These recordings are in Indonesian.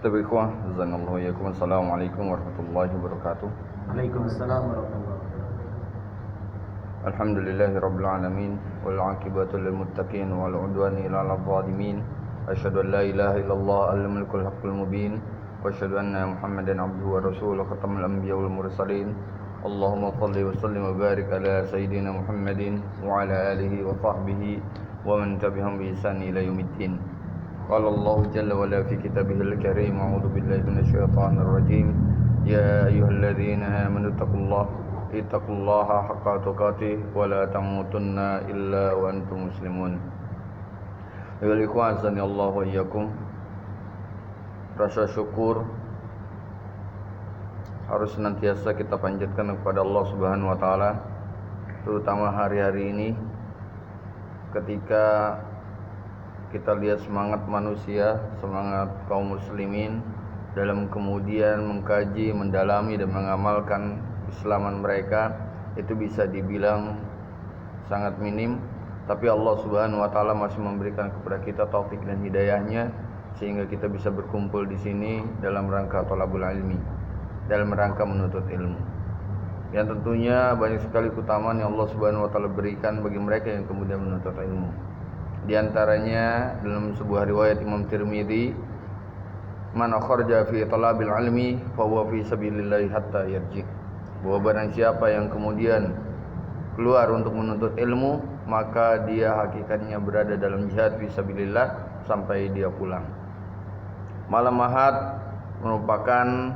Tapi ikhwah, jazakallahu iyyakum. Assalamualaikum warahmatullahi wabarakatuh. Waalaikumsalam warahmatullahi wabarakatuh. Alhamdulillahirabbil alamin wal 'aqibatu lil muttaqin wal 'udwani ilal zalimin. Asyhadu an la ilaha illallah al-malikul haqqul mubin wa asyhadu anna Muhammadan 'abduhu wa rasuluhu khatamul anbiya wal mursalin. Allahumma shalli wa sallim wa barik ala sayyidina Muhammadin wa ala alihi wa sahbihi wa man tabi'ahum bi ihsan ila yaumiddin. قال الله جل وعلا في كتابه الكريم أعوذ بالله من الشيطان الرجيم يا أيها الذين آمنوا اتقوا الله حق تقاته ولا تموتن إلا وأنتم مسلمون. Ayo ikhwan, azani Allah wa iyyakum. Rasa syukur harus senantiasa kita panjatkan kepada Allah Subhanahu wa taala, terutama hari-hari ini ketika kita lihat semangat manusia, semangat kaum muslimin dalam kemudian mengkaji, mendalami dan mengamalkan keislaman mereka, itu bisa dibilang sangat minim. Tapi Allah Subhanahu wa taala masih memberikan kepada kita taufik dan hidayahnya sehingga kita bisa berkumpul di sini dalam rangka thalabul ilmi, dalam rangka menuntut ilmu. Yang tentunya banyak sekali keutamaan yang Allah Subhanahu wa taala berikan bagi mereka yang kemudian menuntut ilmu. Di antaranya dalam sebuah riwayat Imam Tirmidzi, man kharaja fi talabil ilmi fa huwa fi sabilillah hatta yarji. Bahwa barang siapa yang kemudian keluar untuk menuntut ilmu, maka dia hakikatnya berada dalam jihad fi sabilillah sampai dia pulang. Malam Ahad merupakan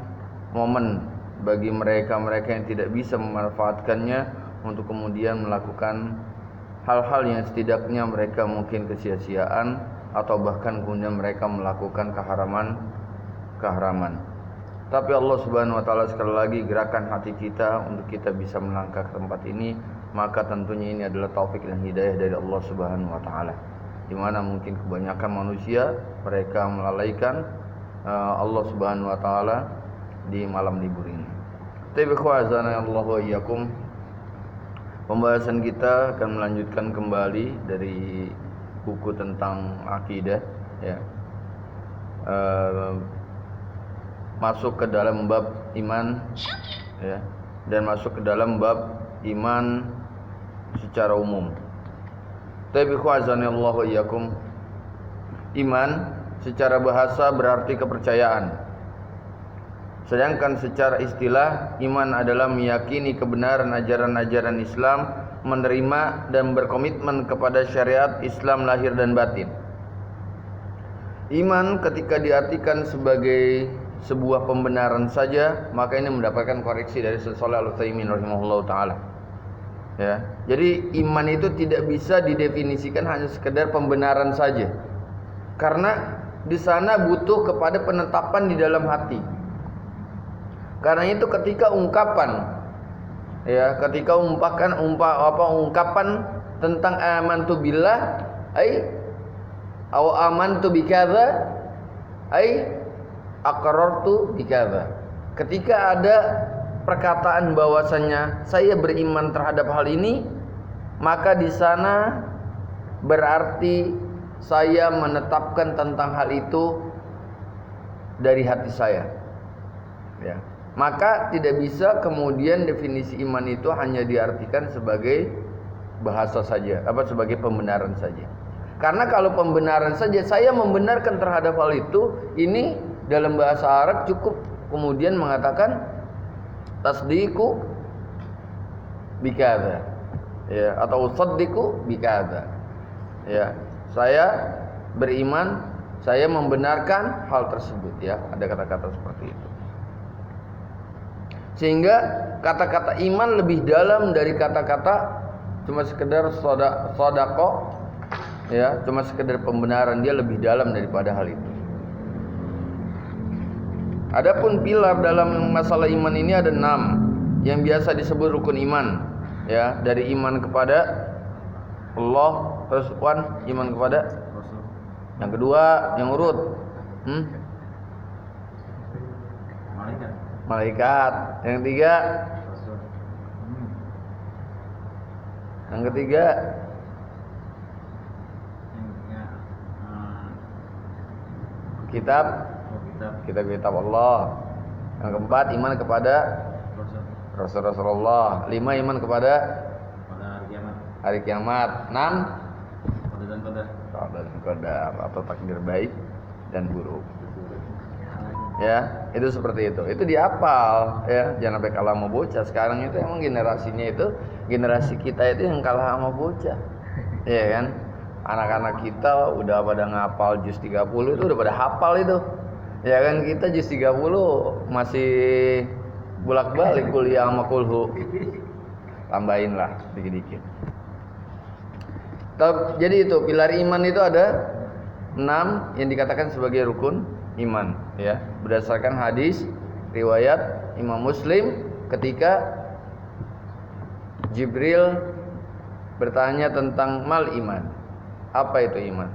momen bagi mereka-mereka yang tidak bisa memanfaatkannya untuk kemudian melakukan hal-hal yang setidaknya mereka mungkin kesia-siaan atau bahkan kemudian mereka melakukan keharaman. Tapi Allah Subhanahu wa taala sekali lagi gerakan hati kita untuk kita bisa melangkah ke tempat ini, maka tentunya ini adalah taufik dan hidayah dari Allah Subhanahu wa taala. Di mana mungkin kebanyakan manusia mereka melalaikan Allah Subhanahu wa taala di malam libur ini. Tapi khawazana Allah wa iyyakum. Pembahasan kita akan melanjutkan kembali dari buku tentang akidah, ya. Masuk ke dalam bab iman, ya, dan masuk ke dalam bab iman secara umum. Tapi khazanallahu iyyakum, iman secara bahasa berarti kepercayaan. Sedangkan secara istilah, iman adalah meyakini kebenaran ajaran-ajaran Islam, menerima dan berkomitmen kepada syariat Islam lahir dan batin. Iman ketika diartikan sebagai sebuah pembenaran saja, maka ini mendapatkan koreksi dari Syekh Shalih Al-Utsaimin rahimahullahu taala. Ya, jadi iman itu tidak bisa didefinisikan hanya sekedar pembenaran saja. Karena di sana butuh kepada penetapan di dalam hati. Karena itu ketika ungkapan, ya, ketika ungkapan tentang amantu billah, au amantu bikadza, aqrartu bikadza. Ketika ada perkataan bahwasanya saya beriman terhadap hal ini, maka di sana berarti saya menetapkan tentang hal itu dari hati saya, ya. Maka tidak bisa kemudian definisi iman itu hanya diartikan sebagai bahasa saja, sebagai pembenaran saja. Karena kalau pembenaran saja, saya membenarkan terhadap hal itu, ini dalam bahasa Arab cukup kemudian mengatakan tasdiqu bikadza, ya, atau usaddiqu bikadza. Ya, saya beriman, saya membenarkan hal tersebut, ya, ada kata-kata seperti itu. Sehingga kata-kata iman lebih dalam dari kata-kata cuma sekedar sodako, ya, cuma sekedar pembenaran, dia lebih dalam daripada hal itu. Adapun pilar dalam masalah iman ini ada 6 yang biasa disebut rukun iman, ya, dari iman kepada Allah, terus iman kepada Rasul. Yang kedua yang urut, malaikat. Yang ketiga, yang ketiga kitab, kitab Allah. Yang keempat, iman kepada Rasulullah. 5, iman kepada hari kiamat. 6, qada dan qadar atau takdir baik dan buruk. Ya, itu seperti itu. Itu dihafal ya, jangan sampai kalah sama bocah. Sekarang itu emang generasi kita itu yang kalah sama bocah. Iya kan? Anak-anak kita udah pada ngapal juz 30 itu udah pada hafal itu. Ya kan, kita juz 30 masih bolak-balik kuliah sama kulhu. Tambahin lah dikit-dikit. Jadi itu pilar iman itu ada 6 yang dikatakan sebagai rukun iman ya, berdasarkan hadis riwayat Imam Muslim ketika Jibril bertanya tentang mal iman. Apa itu iman?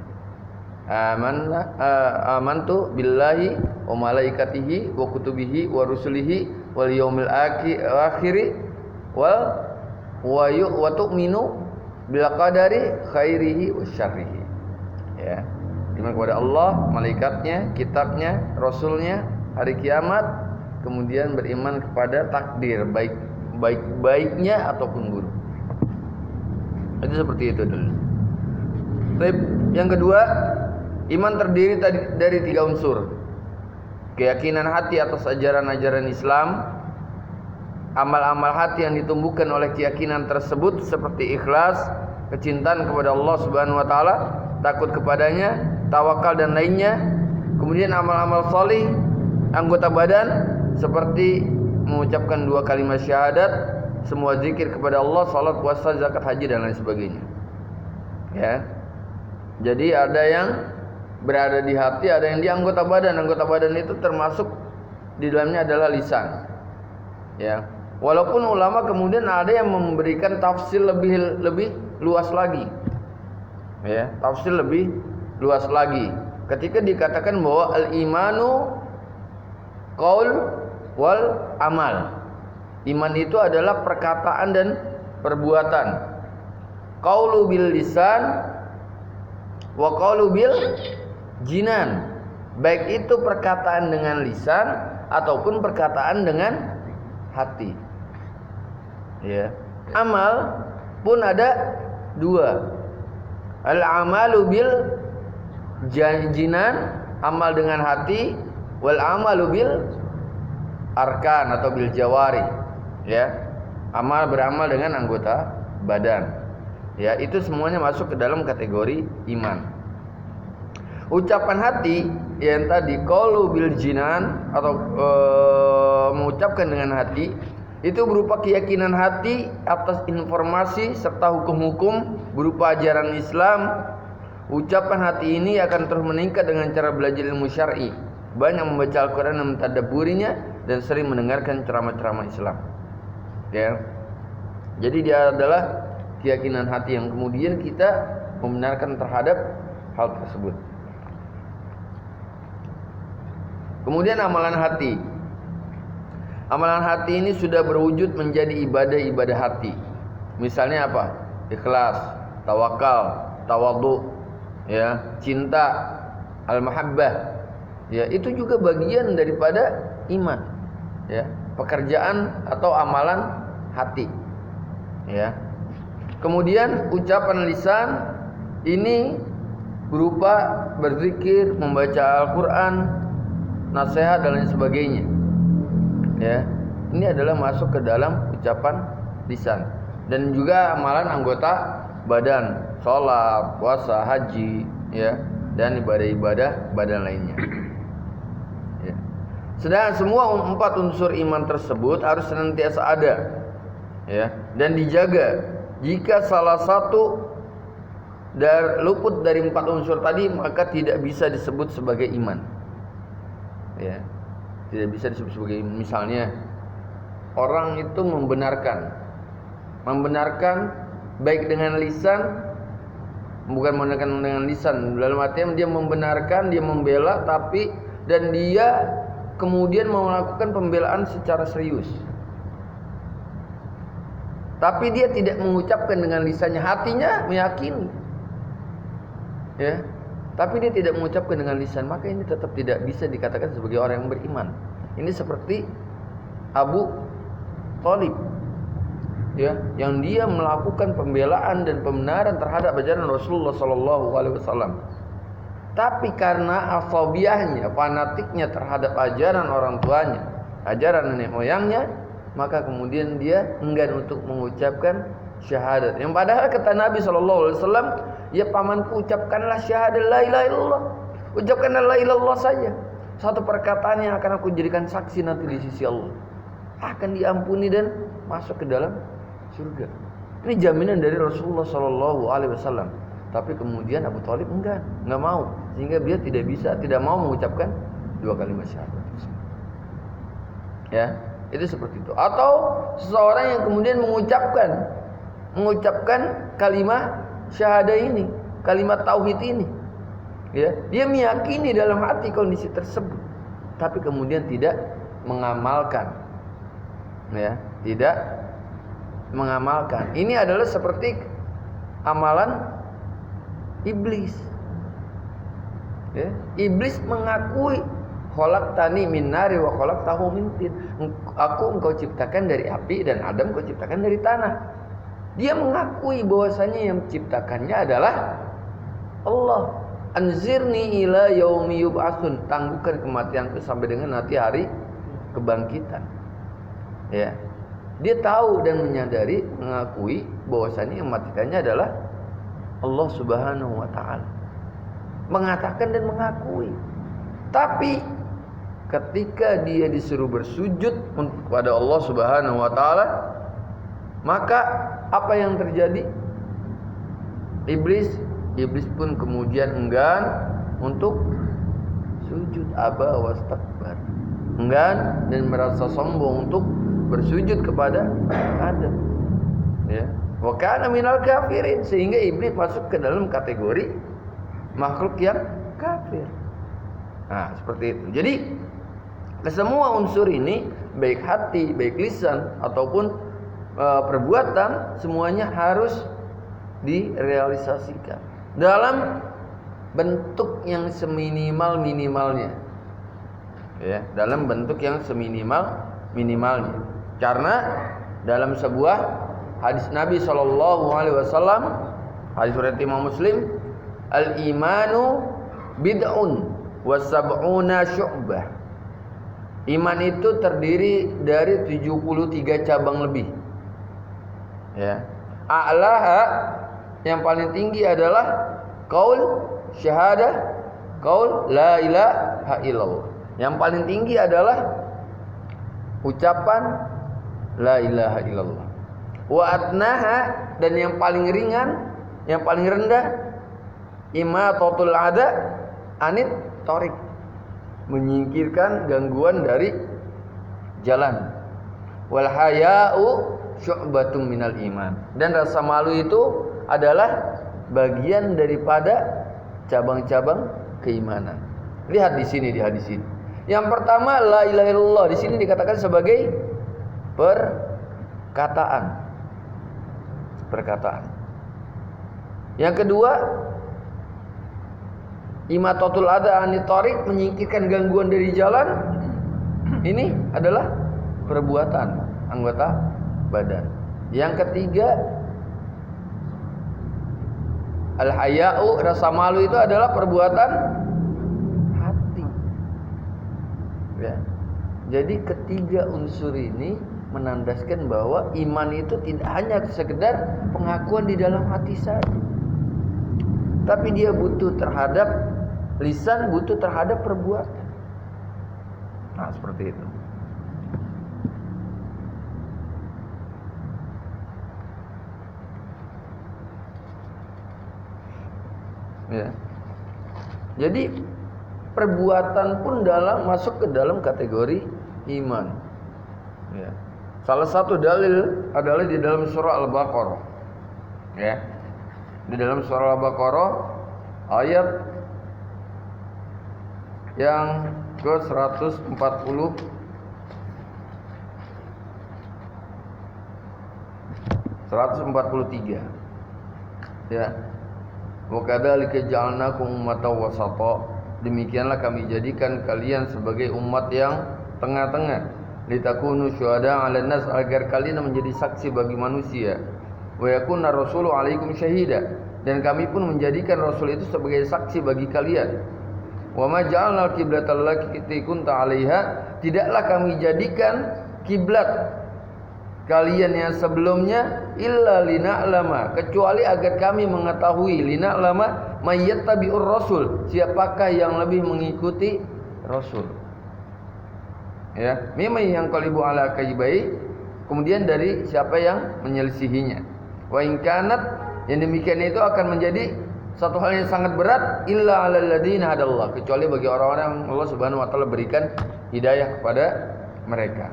Amantu billahi wa malaikatihi wa kutubihi wa rusulihi wal yaumil akhir wa tu'minu bil qadari khairihi wa syarrihi. Ya. Iman kepada Allah, malaikatnya, kitabnya, rasulnya, hari kiamat, kemudian beriman kepada takdir baiknya ataupun buruk. Itu seperti itu dulu. Yang kedua, iman terdiri dari 3 unsur. Keyakinan hati atas ajaran-ajaran Islam, amal-amal hati yang ditumbuhkan oleh keyakinan tersebut seperti ikhlas, kecintaan kepada Allah Subhanahu wa taala, takut kepadanya, tawakal dan lainnya. Kemudian amal-amal salih anggota badan seperti mengucapkan 2 kalimat syahadat, semua zikir kepada Allah, salat, puasa, zakat, haji dan lain sebagainya. Ya. Jadi ada yang berada di hati, ada yang di anggota badan. Anggota badan itu termasuk di dalamnya adalah lisan. Ya. Walaupun ulama kemudian ada yang memberikan tafsir lebih luas lagi. Ya, tafsir lebih luas lagi ketika dikatakan bahwa al-imanu qaul wal amal. Iman itu adalah perkataan dan perbuatan. Qaulu bil lisan wa qaulu bil jinan. Baik itu perkataan dengan lisan ataupun perkataan dengan hati. Ya. Amal pun ada 2. Al-amalu bil jinan, amal dengan hati, wal amalu bil arkan atau bil jawari. Ya. Beramal dengan anggota badan. Ya, itu semuanya masuk ke dalam kategori iman. Ucapan hati yang tadi qaulu bil jinan atau mengucapkan dengan hati, itu berupa keyakinan hati atas informasi serta hukum-hukum berupa ajaran Islam. Ucapan hati ini akan terus meningkat dengan cara belajar ilmu syar'i, banyak membaca Al-Quran dan mentadabburinya, dan sering mendengarkan ceramah-ceramah Islam. Ya. Jadi dia adalah keyakinan hati yang kemudian kita membenarkan terhadap hal tersebut. Kemudian amalan hati. Amalan hati ini sudah berwujud menjadi ibadah-ibadah hati. Misalnya apa? Ikhlas, tawakal, tawadhu, ya, cinta, al-mahabbah. Ya, itu juga bagian daripada iman. Ya, pekerjaan atau amalan hati. Ya. Kemudian ucapan lisan ini berupa berzikir, membaca Al-Quran, nasihat dan lain sebagainya. Ya, ini adalah masuk ke dalam ucapan lisan. Dan juga amalan anggota badan, sholat, puasa, haji, ya, dan ibadah-ibadah badan lainnya. Ya. Sedangkan semua 4 unsur iman tersebut harus senantiasa ada, ya, dan dijaga. Jika salah satu luput dari 4 unsur tadi, maka tidak bisa disebut sebagai iman. Ya, tidak bisa disebut sebagai iman. Misalnya orang itu membenarkan baik dengan lisan, bukan membenarkan dengan lisan dalam artian dia membenarkan, dia membela, dan dia kemudian melakukan pembelaan secara serius. Tapi dia tidak mengucapkan dengan lisannya, hatinya meyakini. Ya. tapi dia tidak mengucapkan dengan lisan, maka ini tetap tidak bisa dikatakan sebagai orang yang beriman. Ini seperti Abu Thalib, ya, yang dia melakukan pembelaan dan pembenaran terhadap ajaran Rasulullah SAW. Tapi karena afobiahnya, fanatiknya terhadap ajaran orang tuanya, ajaran nenek moyangnya, maka kemudian dia enggan untuk mengucapkan syahadat. Yang padahal kata Nabi SAW, ya pamanku, ucapkanlah syahadat la ilaha illallah. Ucapkanlah la ilaha illallah saja. Satu perkataan yang akan aku jadikan saksi nanti di sisi Allah, akan diampuni dan masuk ke dalam surga. Ini jaminan dari Rasulullah SAW. Tapi kemudian Abu Thalib enggak mau, sehingga dia tidak mau mengucapkan dua kalimat syahadat. Ya, itu seperti itu. Atau seseorang yang kemudian mengucapkan kalimat syahadah ini, kalimat tauhid ini, ya, dia meyakini dalam hati kondisi tersebut, tapi kemudian tidak mengamalkan, ya, tidak mengamalkan. Ini adalah seperti amalan iblis, ya. Iblis mengakui khalaqtani min nari wa khalaqtahu min tin. Engkau ciptakan dari api dan Adam kau ciptakan dari tanah. Dia mengakui bahwasanya yang menciptakannya adalah Allah. Anzirni ila yaumi yub'atsun, tangguhkan kematianku sampai dengan nanti hari kebangkitan. Ya. Dia tahu dan menyadari, mengakui bahwasanya yang mematikannya adalah Allah Subhanahu wa taala. Mengatakan dan mengakui. Tapi ketika dia disuruh bersujud kepada Allah Subhanahu wa taala, maka apa yang terjadi? Iblis pun kemudian enggan untuk sujud, aba wastakbar. Enggan dan merasa sombong untuk bersujud kepada Adam. Ya. Wa kana minal kafirin, sehingga iblis masuk ke dalam kategori makhluk yang kafir. Nah, seperti itu. Jadi kesemua unsur ini, baik hati, baik lisan ataupun perbuatan, semuanya harus direalisasikan dalam bentuk yang seminimal-minimalnya, ya, dalam bentuk yang seminimal-minimalnya. Karena dalam sebuah hadis Nabi SAW, hadis riwayat Imam Muslim, al-imanu bid'un wa sab'una syu'bah. Iman itu terdiri dari 73 cabang lebih. Ya. A'laha, yang paling tinggi adalah qaul syahadah, qaul la ilaha illallah. Yang paling tinggi adalah ucapan la ilaha illallah. Wa adnaha, dan yang paling ringan, yang paling rendah, imatatul ada anit torik, menyingkirkan gangguan dari jalan. Wal haya'u syu'batun minal iman, dan rasa malu itu adalah bagian daripada cabang-cabang keimanan. Lihat di sini, di hadis ini. Yang pertama, la ilaha illallah di sini dikatakan sebagai perkataan. Yang kedua, imatatul adha anit thariq, menyingkirkan gangguan dari jalan. Ini adalah perbuatan anggota badan. Yang ketiga, al-haya'u, rasa malu itu adalah perbuatan hati. Ya. Jadi ketiga unsur ini menandaskan bahwa iman itu tidak hanya sekedar pengakuan di dalam hati saja, tapi dia butuh terhadap lisan, butuh terhadap perbuatan. Nah, seperti itu. Ya. Jadi perbuatan pun masuk ke dalam kategori iman. Ya. Salah satu dalil adalah di dalam surah Al-Baqarah. Ya. Di dalam surah Al-Baqarah ayat yang ke 143. Ya. Wa kadzalika ja'alnakum ummatan wasata. Demikianlah kami jadikan kalian sebagai umat yang tengah-tengah. Litakunu syuhada 'alan nas, agar kalian menjadi saksi bagi manusia. Wa yakuna rasulu 'alaikum syahida, dan kami pun menjadikan rasul itu sebagai saksi bagi kalian. Wa ma ja'alnal qiblatal lati kunta 'alaiha, tidaklah kami jadikan kiblat kalian yang sebelumnya illa lina'lama, kecuali agar kami mengetahui, lina'lama mayyattabi'ur rasul, siapakah yang lebih mengikuti rasul. Ya, memang yang qalibu ala kaibai, kemudian dari siapa yang menyelisihinya. Wa in kanat, yang demikian itu akan menjadi satu hal yang sangat berat, illa 'alal ladzina hadallah, kecuali bagi orang-orang yang Allah Subhanahu wa taala berikan hidayah kepada mereka.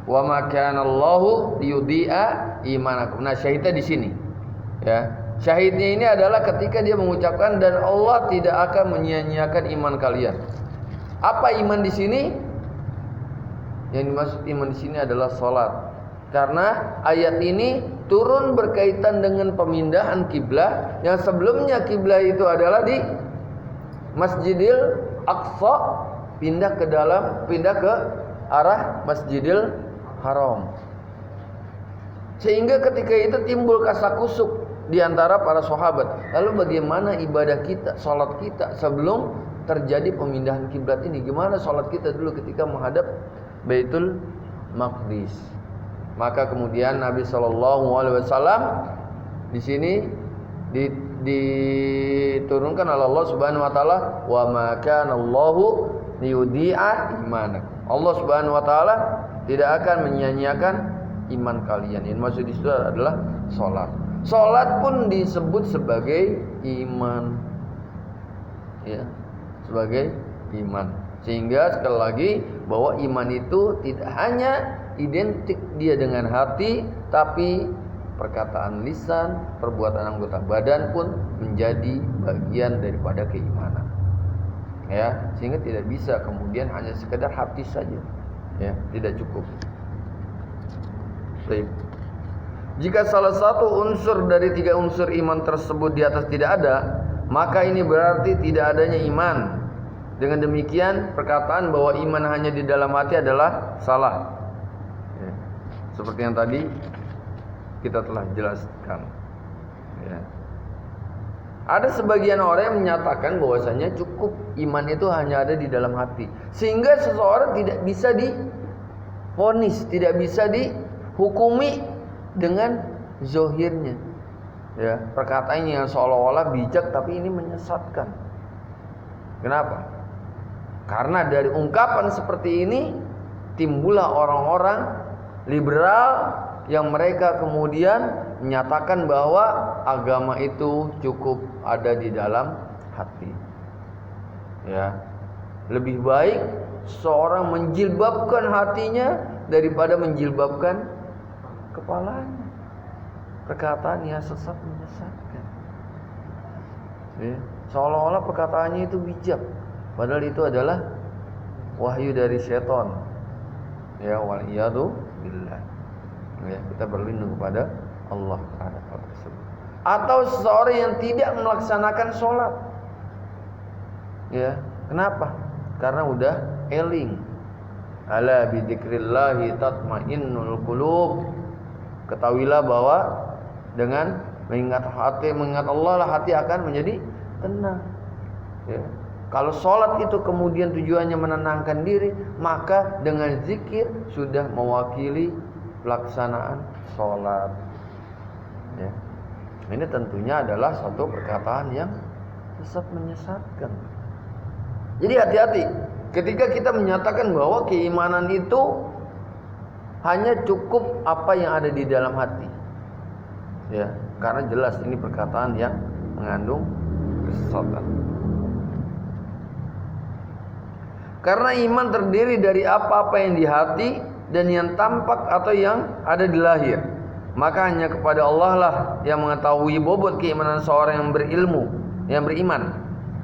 Wa ma kana Allahu liyudhi'a imanakum. Nah, syahidnya di sini. Ya. Syahidnya ini adalah ketika dia mengucapkan dan Allah tidak akan menyia-nyiakan iman kalian. Apa iman di sini? Yang dimaksud iman di sini adalah salat. Karena ayat ini turun berkaitan dengan pemindahan kiblah, yang sebelumnya kiblah itu adalah di Masjidil Aqsa, pindah ke arah Masjidil Haram. Sehingga ketika itu timbul kasakusuk di antara para sahabat. Lalu bagaimana ibadah kita, salat kita sebelum terjadi pemindahan kiblat ini? Gimana salat kita dulu ketika menghadap Baitul Maqdis? Maka kemudian Nabi SAW di sini diturunkan oleh Allah Subhanahu wa taala, wa ma kana Allahu liyudhi'a imanakum. Allah Subhanahu wa taala tidak akan menyia-nyiakan iman kalian. Yang maksud di situ adalah salat. Salat pun disebut sebagai iman. Ya, sebagai iman. Sehingga sekali lagi bahwa iman itu tidak hanya identik dia dengan hati, tapi perkataan lisan, perbuatan anggota badan pun menjadi bagian daripada keimanan. Ya, sehingga tidak bisa kemudian hanya sekedar hati saja. Ya, tidak cukup. Baik. Jika salah satu unsur dari 3 unsur iman tersebut di atas tidak ada, maka ini berarti tidak adanya iman. Dengan demikian, perkataan bahwa iman hanya di dalam hati adalah salah. Ya. Seperti yang tadi kita telah jelaskan. Ya. Ada sebagian orang yang menyatakan bahwasanya cukup iman itu hanya ada di dalam hati, sehingga seseorang tidak bisa divonis, tidak bisa dihukumi dengan zohirnya. Ya, perkataan yang seolah-olah bijak tapi ini menyesatkan. Kenapa? Karena dari ungkapan seperti ini timbullah orang-orang liberal yang mereka kemudian menyatakan bahwa agama itu cukup ada di dalam hati. Ya, lebih baik seorang menjilbabkan hatinya daripada menjilbabkan kepalanya. Perkataan yang sesat menyesatkan. Ya, seolah-olah perkataannya itu bijak, padahal itu adalah wahyu dari setan. Ya, wal iyadu billah. Ya, kita berlindung kepada Allah terhadap hal tersebut. Atau seseorang yang tidak melaksanakan sholat. Ya, kenapa? Karena udah eling. Ala bidzikrillahi tatmainnul qulub. Ketahuilah bahwa dengan mengingat Allah lah hati akan menjadi tenang. Ya. Kalau sholat itu kemudian tujuannya menenangkan diri, maka dengan zikir sudah mewakili pelaksanaan sholat. Ya. Ini tentunya adalah satu perkataan yang sesat menyesatkan. Jadi hati-hati ketika kita menyatakan bahwa keimanan itu hanya cukup apa yang ada di dalam hati. Ya, karena jelas ini perkataan yang mengandung kesesatan. Karena iman terdiri dari apa-apa yang di hati dan yang tampak atau yang ada di lahir. Maka hanya kepada Allah lah yang mengetahui bobot keimanan seorang yang berilmu, yang beriman.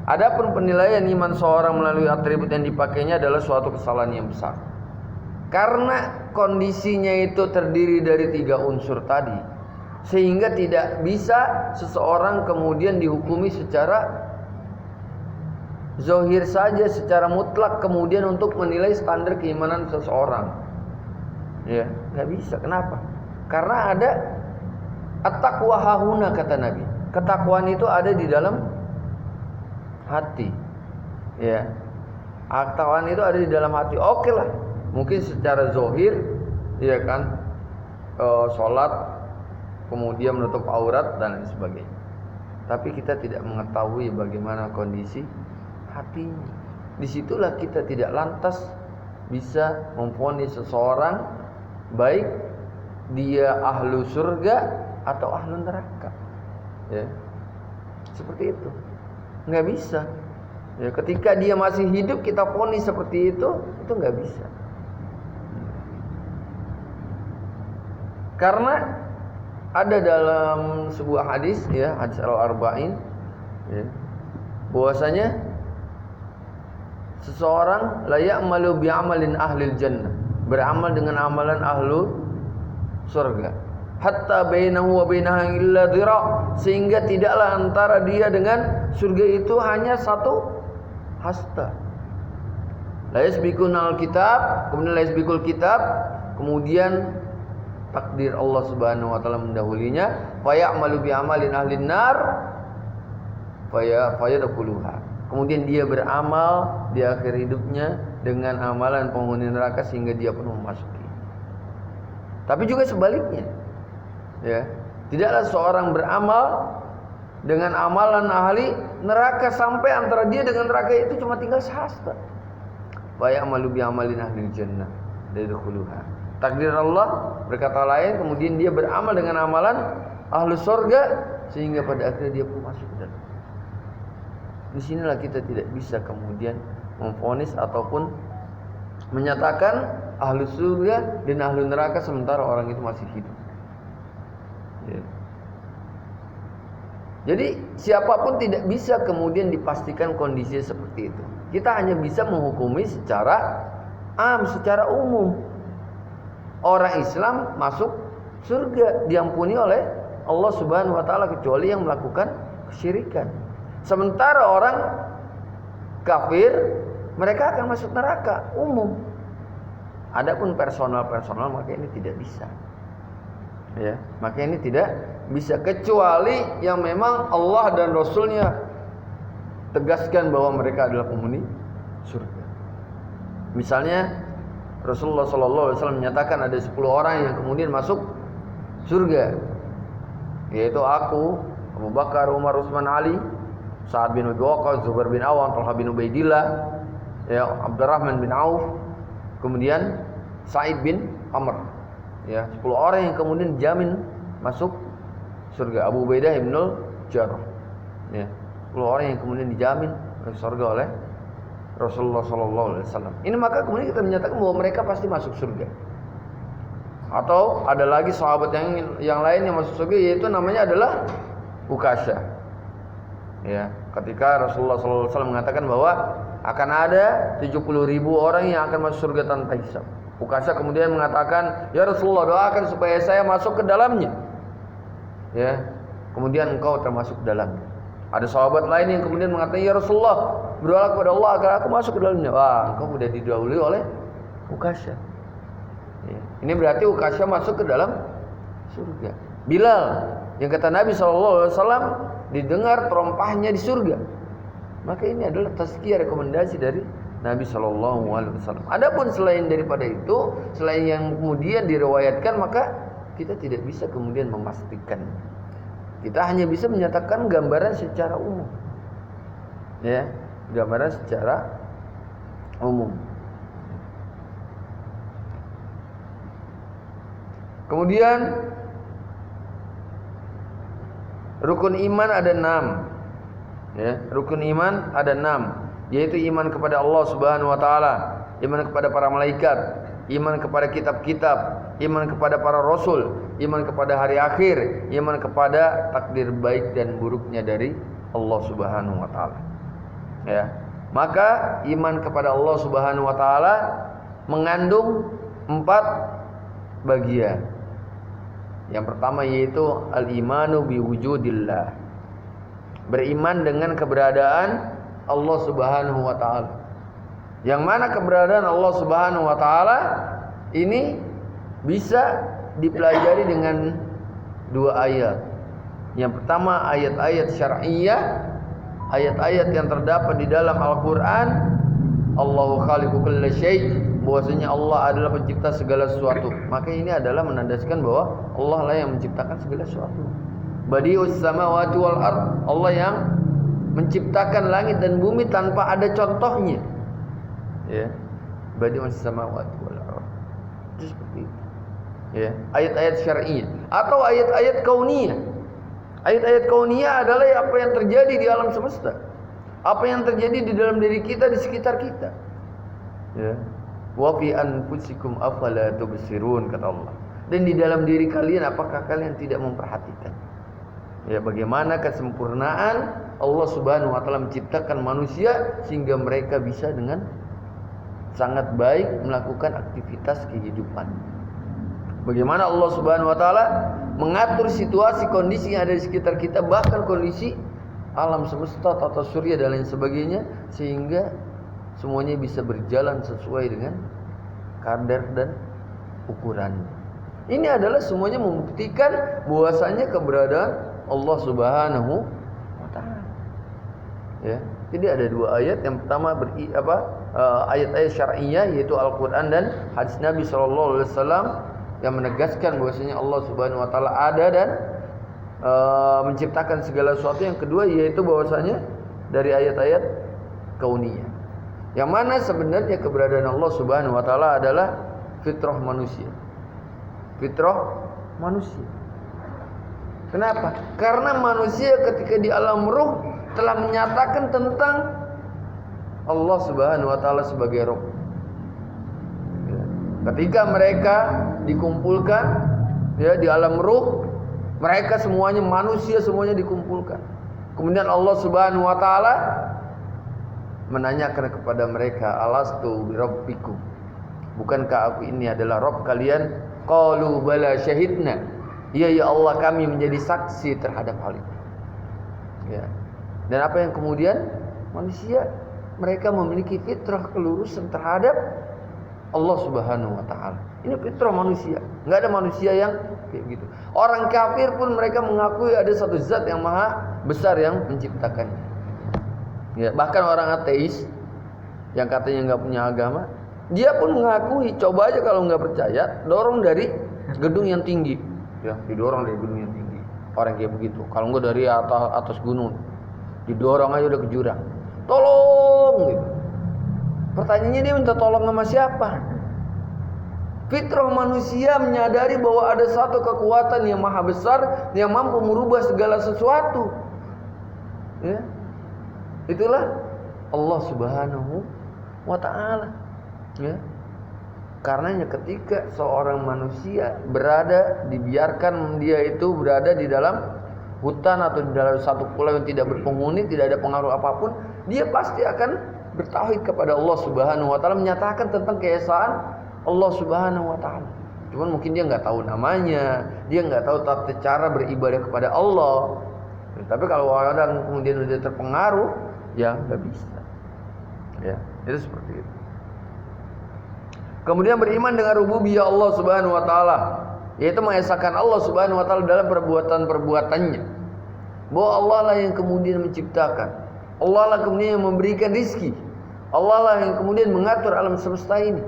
Adapun penilaian iman seorang melalui atribut yang dipakainya adalah suatu kesalahan yang besar. Karena kondisinya itu terdiri dari 3 unsur tadi, Sehingga tidak bisa seseorang kemudian dihukumi secara zahir saja, secara mutlak kemudian untuk menilai standar keimanan seseorang. Ya, nggak bisa. Kenapa? Karena ada at-taqwa hahuna, kata Nabi. Ketakwaan itu ada di dalam hati. Ya. Ketakwaan itu ada di dalam hati. Oke lah. Mungkin secara zahir, ya kan, sholat, kemudian menutup aurat dan lain sebagainya. Tapi kita tidak mengetahui bagaimana kondisi hatinya. Disitulah kita tidak lantas bisa memvonis seseorang baik dia ahlu surga atau ahlu neraka. Ya. Seperti itu. Nggak bisa. Ya, ketika dia masih hidup kita vonis seperti itu nggak bisa. Karena ada dalam sebuah hadis, ya, hadis al-arba'in, ya, bahwasanya seseorang la ya'malu bi'amalin ahlil jannah, beramal dengan amalan ahlu surga, hatta bainahu wa bainaha illa dhira', sehingga tidaklah antara dia dengan surga itu hanya satu hasta. La yasbiqunal kitab, kemudian la yasbiqul kitab, kemudian takdir Allah Subhanahu wa taala mendahulinya, fa ya'malu bi amalin ahlin nar fa yadkhuluha. Kemudian dia beramal di akhir hidupnya dengan amalan penghuni neraka sehingga dia pun memasuki. Tapi juga sebaliknya. Ya, tidaklah seorang beramal dengan amalan ahli neraka sampai antara dia dengan neraka itu cuma tinggal sehasta. Fa ya'malu bi amalin ahlil jannah yadkhuluha. Takdir Allah berkata lain, kemudian dia beramal dengan amalan ahlu surga sehingga pada akhirnya dia pun masuk ke dalam. Disinilah kita tidak bisa kemudian memvonis ataupun menyatakan ahlu surga dan ahlu neraka sementara orang itu masih hidup. Ya. Jadi siapapun tidak bisa kemudian dipastikan kondisi seperti itu. Kita hanya bisa menghukumi secara secara umum. Orang Islam masuk surga diampuni oleh Allah Subhanahu wa taala kecuali yang melakukan kesyirikan. Sementara orang kafir mereka akan masuk neraka umum. Adapun personal maka ini tidak bisa. Ya, maka ini tidak bisa kecuali yang memang Allah dan Rasulnya tegaskan bahwa mereka adalah penghuni surga. Misalnya Rasulullah SAW menyatakan ada 10 orang yang kemudian masuk surga, yaitu aku, Abu Bakar, Umar, Utsman, Ali, Sa'ad bin Abi Waqqas, Zubair bin Awam, Talha bin Ubaidillah, ya, Abdurrahman bin Auf, kemudian Sa'id bin Amr. Ya, 10 orang yang kemudian dijamin masuk surga. Abu Ubaidah ibnul Jarrah. Ya, 10 orang yang kemudian dijamin masuk surga oleh Rasulullah SAW. Ini maka kemudian kita menyatakan bahwa mereka pasti masuk surga. Atau ada lagi sahabat yang lain yang masuk surga, yaitu namanya adalah Ukasha. Ya, ketika Rasulullah SAW mengatakan bahwa akan ada 70.000 orang yang akan masuk surga tanpa hisab. Ukasha kemudian mengatakan, ya Rasulullah, doakan supaya saya masuk ke dalamnya. Ya, kemudian engkau termasuk dalamnya. Ada sahabat lain yang kemudian mengatakan, ya Rasulullah, berdoa kepada Allah agar aku masuk ke dalamnya. Wah, engkau sudah didahului oleh Ukasha. Ya, ini berarti Ukasha masuk ke dalam surga. Bilal, yang kata Nabi SAW didengar terompahnya di surga. Maka ini adalah tazkiyah, rekomendasi dari Nabi SAW. Adapun selain daripada itu, selain yang kemudian diriwayatkan, maka kita tidak bisa kemudian memastikan. Kita hanya bisa menyatakan gambaran secara umum. Ya, gambaran secara umum. Kemudian rukun iman ada 6. Ya, rukun iman ada 6, yaitu iman kepada Allah Subhanahu wa taala, iman kepada para malaikat, iman kepada kitab-kitab, iman kepada para rasul, iman kepada hari akhir, iman kepada takdir baik dan buruknya dari Allah Subhanahu wa taala. Ya. Maka iman kepada Allah Subhanahu wa taala mengandung 4 bagian. Yang pertama yaitu al-imanu biwujudillah. Beriman dengan keberadaan Allah Subhanahu wa taala. Yang mana keberadaan Allah Subhanahu wa taala ini bisa dipelajari dengan dua ayat. Yang pertama ayat-ayat syar'iyyah, ayat-ayat yang terdapat di dalam Al-Qur'an. Allahu khaliqu kulli syai', bahwasanya Allah adalah pencipta segala sesuatu. Maka ini adalah menandaskan bahwa Allah lah yang menciptakan segala sesuatu. Badi'us samawati wal ard, Allah yang menciptakan langit dan bumi tanpa ada contohnya. Ya. Badi'us samawati wal ard. Itu seperti itu. Ya, ayat-ayat syar'iyyah atau ayat-ayat kauniyah. Ayat-ayat kauniyah adalah apa yang terjadi di alam semesta. Apa yang terjadi di dalam diri kita, di sekitar kita. Ya. Wa fi anfusikum afala tubsirun, kata Allah. Dan di dalam diri kalian apakah kalian tidak memperhatikan? Ya, bagaimana kesempurnaan Allah Subhanahu wa taala menciptakan manusia sehingga mereka bisa dengan sangat baik melakukan aktivitas kehidupan. Bagaimana Allah Subhanahu wa taala mengatur situasi kondisi yang ada di sekitar kita, bahkan kondisi alam semesta, tata surya dan lain sebagainya, sehingga semuanya bisa berjalan sesuai dengan kadar dan ukurannya. Ini adalah semuanya membuktikan bahwasanya keberadaan Allah Subhanahu wa taala. Ya, jadi ada dua ayat. Yang pertama ayat-ayat syar'iyyah yaitu Al-Qur'an dan hadis Nabi sallallahu alaihi wasallam yang menegaskan bahwasanya Allah Subhanahu wa taala ada dan menciptakan segala sesuatu. Yang kedua yaitu bahwasanya dari ayat-ayat kauniyah. Yang mana sebenarnya keberadaan Allah Subhanahu wa taala adalah fitrah manusia. Fitrah manusia. Kenapa? Karena manusia ketika di alam ruh telah menyatakan tentang Allah Subhanahu wa taala sebagai Rabb. Ketika mereka dikumpulkan ya di alam ruh, mereka semuanya manusia semuanya dikumpulkan. Kemudian Allah Subhanahu wa taala menanyakan kepada mereka, alastu birabbikum, bukankah aku ini adalah Rabb kalian? Qalu bala syahidna, iya ya Allah, kami menjadi saksi terhadap hal itu. Ya. Dan apa yang kemudian manusia mereka memiliki fitrah kelurusan terhadap Allah Subhanahu wa taala. Ini fitrah manusia. Enggak ada manusia yang kayak gitu. Orang kafir pun mereka mengakui ada satu zat yang maha besar yang menciptakannya. Ya, bahkan orang ateis yang katanya enggak punya agama, dia pun mengakui. Coba aja kalau enggak percaya, dorong dari gedung yang tinggi. Ya, didorong dari gedung yang tinggi. Orang kayak begitu. Kalau enggak dari atas gunung, didorong aja udah ke jurang. Tolong gitu. Pertanyaannya dia minta tolong sama siapa? Fitrah manusia menyadari bahwa ada satu kekuatan yang maha besar yang mampu merubah segala sesuatu. Ya. Itulah Allah Subhanahu wa taala. Ya. Karenanya ketika seorang manusia dibiarkan dia itu berada di dalam hutan atau di dalam satu pulau yang tidak berpenghuni, tidak ada pengaruh apapun, dia pasti akan bertauhid kepada Allah Subhanahu wa taala, menyatakan tentang keesaan Allah Subhanahu wa taala. Cuman mungkin dia enggak tahu namanya, dia enggak tahu tata cara beribadah kepada Allah. Tapi kalau orang kemudian sudah terpengaruh, ya enggak bisa. Ya, itu seperti itu. Kemudian beriman dengan rububiyah Allah Subhanahu wa taala, yaitu mengesahkan Allah Subhanahu wa taala dalam perbuatan-perbuatannya. Bahwa Allah lah yang kemudian menciptakan, Allah lah kemudian yang memberikan rizki, Allah lah yang kemudian mengatur alam semesta ini.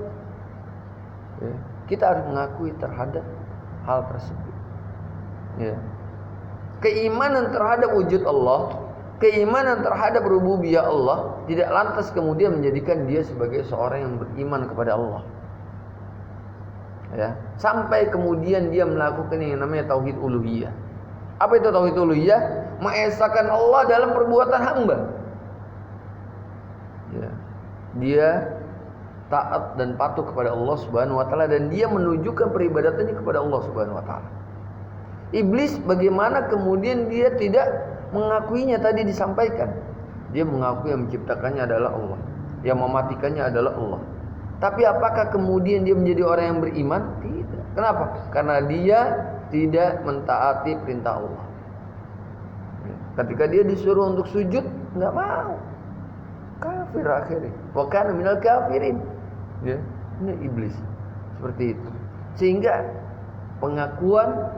Ya, kita harus mengakui terhadap hal tersebut. Ya. Keimanan terhadap wujud Allah, keimanan terhadap rububiyah Allah tidak lantas kemudian menjadikan dia sebagai seorang yang beriman kepada Allah. Ya, sampai kemudian dia melakukan yang namanya tauhid uluhiyah. Apa itu tauhid uluhiyah? Mengesahkan Allah dalam perbuatan hamba. Ya. Dia taat dan patuh kepada Allah Subhanahu wa taala dan dia menunjukkan peribadatannya kepada Allah Subhanahu wa taala. Iblis bagaimana kemudian dia tidak mengakuinya, tadi disampaikan. Dia mengakui yang menciptakannya adalah Allah, yang mematikannya adalah Allah. Tapi apakah kemudian dia menjadi orang yang beriman? Tidak. Kenapa? Karena dia tidak mentaati perintah Allah. Ketika dia disuruh untuk sujud, nggak mau. Kafir akhirnya. Wa kana minal kafirin. Ya, ini iblis. Seperti itu. Sehingga pengakuan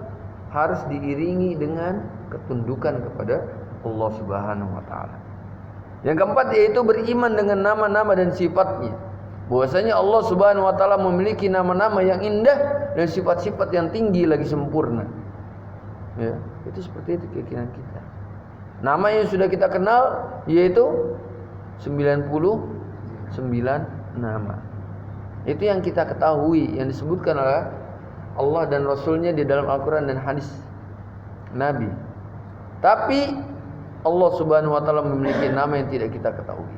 harus diiringi dengan ketundukan kepada Allah Subhanahu wa taala. Yang keempat yaitu beriman dengan nama-nama dan sifatnya. Bahwasanya Allah Subhanahu wa taala memiliki nama-nama yang indah dan sifat-sifat yang tinggi lagi sempurna. Ya, itu seperti itu keyakinan kita. Nama yang sudah kita kenal yaitu 99 nama. Itu yang kita ketahui, yang disebutkan oleh Allah dan Rasulnya di dalam Al-Quran dan hadis Nabi. Tapi Allah Subhanahu wa taala memiliki nama yang tidak kita ketahui.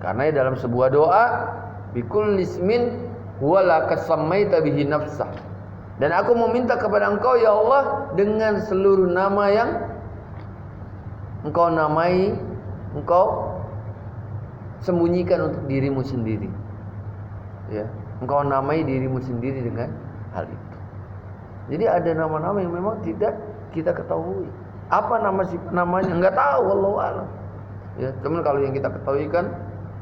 Karena dalam sebuah doa, bikulli ismin huwa laka sammaita bihi nafsah. Dan aku meminta kepada Engkau ya Allah dengan seluruh nama yang Engkau namai, Engkau sembunyikan untuk dirimu sendiri. Ya, Engkau namai dirimu sendiri dengan hal itu. Jadi ada nama-nama yang memang tidak kita ketahui. Apa namanya enggak tahu, wallahu a'lam. Ya, cuman kalau yang kita ketahui kan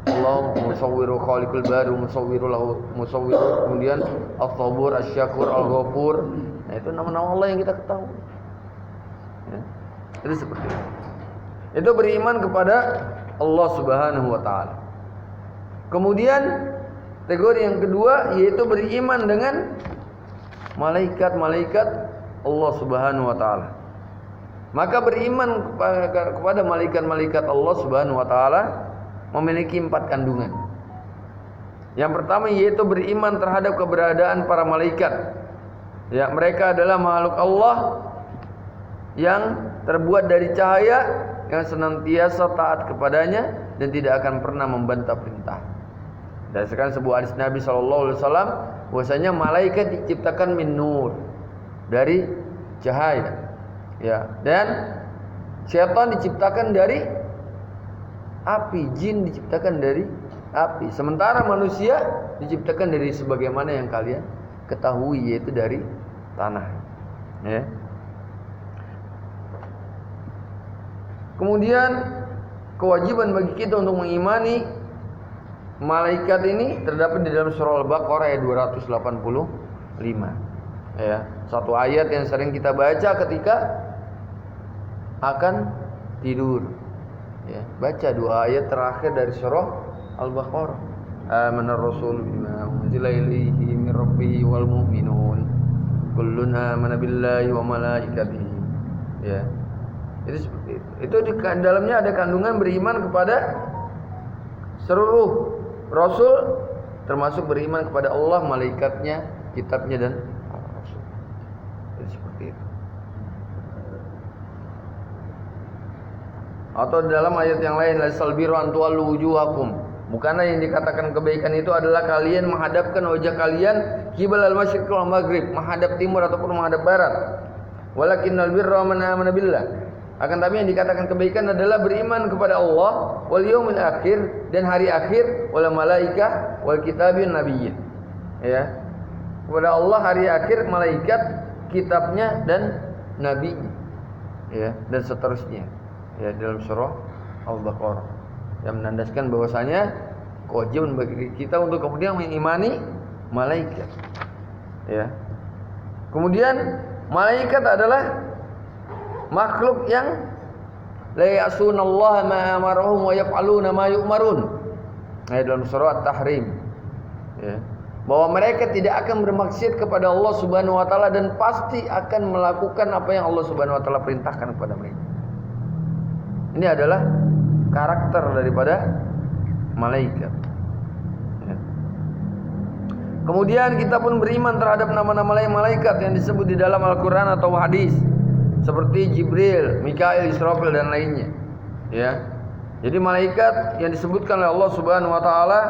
Allah musawwiru khaliqul baru musawwiru lahu musawwiru, kemudian as-sabur, asy-syakur, al-ghafur. Nah, itu nama-nama Allah yang kita ketahui. Ya. Itu seperti itu. Itu beriman kepada Allah Subhanahu wa taala. Kemudian kategori yang kedua yaitu beriman dengan malaikat-malaikat Allah Subhanahu wa taala. Maka beriman kepada malaikat-malaikat Allah Subhanahu wa taala memiliki 4 kandungan. Yang pertama yaitu beriman terhadap keberadaan para malaikat. Ya, mereka adalah makhluk Allah yang terbuat dari cahaya, yang senantiasa taat kepadanya dan tidak akan pernah membantah perintah. Berdasarkan sebuah hadis Nabi SAW, bahwasanya malaikat diciptakan min nur, dari cahaya. Ya, dan syaitan diciptakan dari api, jin diciptakan dari api. Sementara manusia diciptakan dari sebagaimana yang kalian ketahui, yaitu dari tanah. Ya. Kemudian kewajiban bagi kita untuk mengimani malaikat ini terdapat di dalam surah Al-Baqarah ayat 285. Ya, satu ayat yang sering kita baca ketika akan tidur. Ya, baca 2 ayat terakhir dari surah Al-Baqarah. Amanar rasul bima unzila ilaihi min rabbih wal mu'minun kullun amana billahi wa malaikatihi. Ya. Itu seperti itu. Itu di dalamnya ada kandungan beriman kepada seluruh rasul, termasuk beriman kepada Allah, malaikatnya, kitabnya dan rasul. Itu seperti itu. Atau dalam ayat yang lain, laisal birru an tuwallu wujuhakum. Bukanlah yang dikatakan kebaikan itu adalah kalian menghadapkan wajah kalian qibal al-masyriq wal maghrib, menghadap timur ataupun menghadap barat. Walakinnal birra man amana billah. Akan tapi yang dikatakan kebaikan adalah beriman kepada Allah wal yaumil akhir, dan hari akhir, wal malaikah wal kitabin nabiyyin. Ya. Kepada Allah, hari akhir, malaikat, kitabnya dan nabinya. Ya, dan seterusnya. Ya, dalam surah Al-Baqarah yang menandaskan bahwasanya kewajiban bagi kita untuk kemudian mengimani malaikat. Ya. Kemudian malaikat adalah makhluk yang la ya'sunallaha ma amarahum wa yaf'aluna ma yu'marun. Nah, dalam surah At-Tahrim. Ya. Bahwa mereka tidak akan bermaksiat kepada Allah Subhanahu wa taala dan pasti akan melakukan apa yang Allah Subhanahu wa taala perintahkan kepada mereka. Ini adalah karakter daripada malaikat. Ya. Kemudian kita pun beriman terhadap nama-nama lain malaikat yang disebut di dalam Al-Quran atau hadis, seperti Jibril, Mikail, Israfil dan lainnya. Ya. Jadi malaikat yang disebutkan oleh Allah Subhanahu wa taala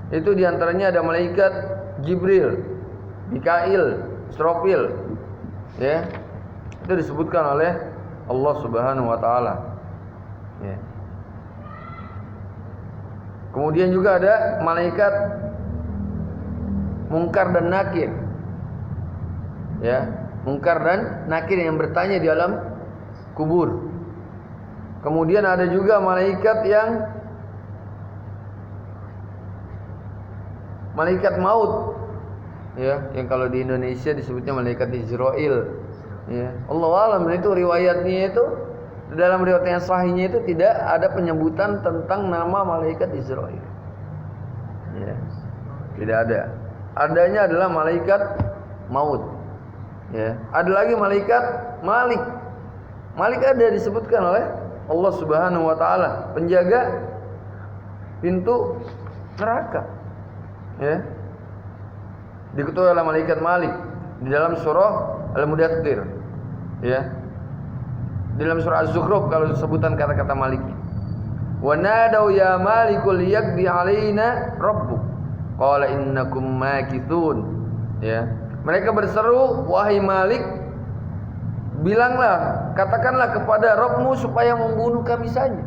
itu diantaranya ada malaikat Jibril, Mikail, Israfil. Ya. Itu disebutkan oleh Allah Subhanahu wa taala. Ya. Kemudian juga ada malaikat Munkar dan Nakir. Ya, Munkar dan Nakir yang bertanya di alam kubur. Kemudian ada juga malaikat maut, ya, yang kalau di Indonesia disebutnya malaikat Israel. Ya, Allah alam, itu riwayatnya itu dalam riwayat yang sahihnya itu tidak ada penyebutan tentang nama malaikat Israel. Ya, tidak ada. Adanya adalah malaikat maut. Ya, ada lagi malaikat Malik. Malik ada disebutkan oleh Allah Subhanahu wa taala, penjaga pintu neraka. Ya. Diketuai oleh malaikat Malik di dalam surah Al-Mudaththir. Ya. Di dalam surah Az-Zukhruf kalau sebutan kata-kata Malik. Wa nadau ya Malikul yaqdi alaina rabbuk. Qala innakum makithun. Ya. Mereka berseru, wahai Malik, bilanglah, katakanlah kepada Rabbmu supaya membunuh kami saja.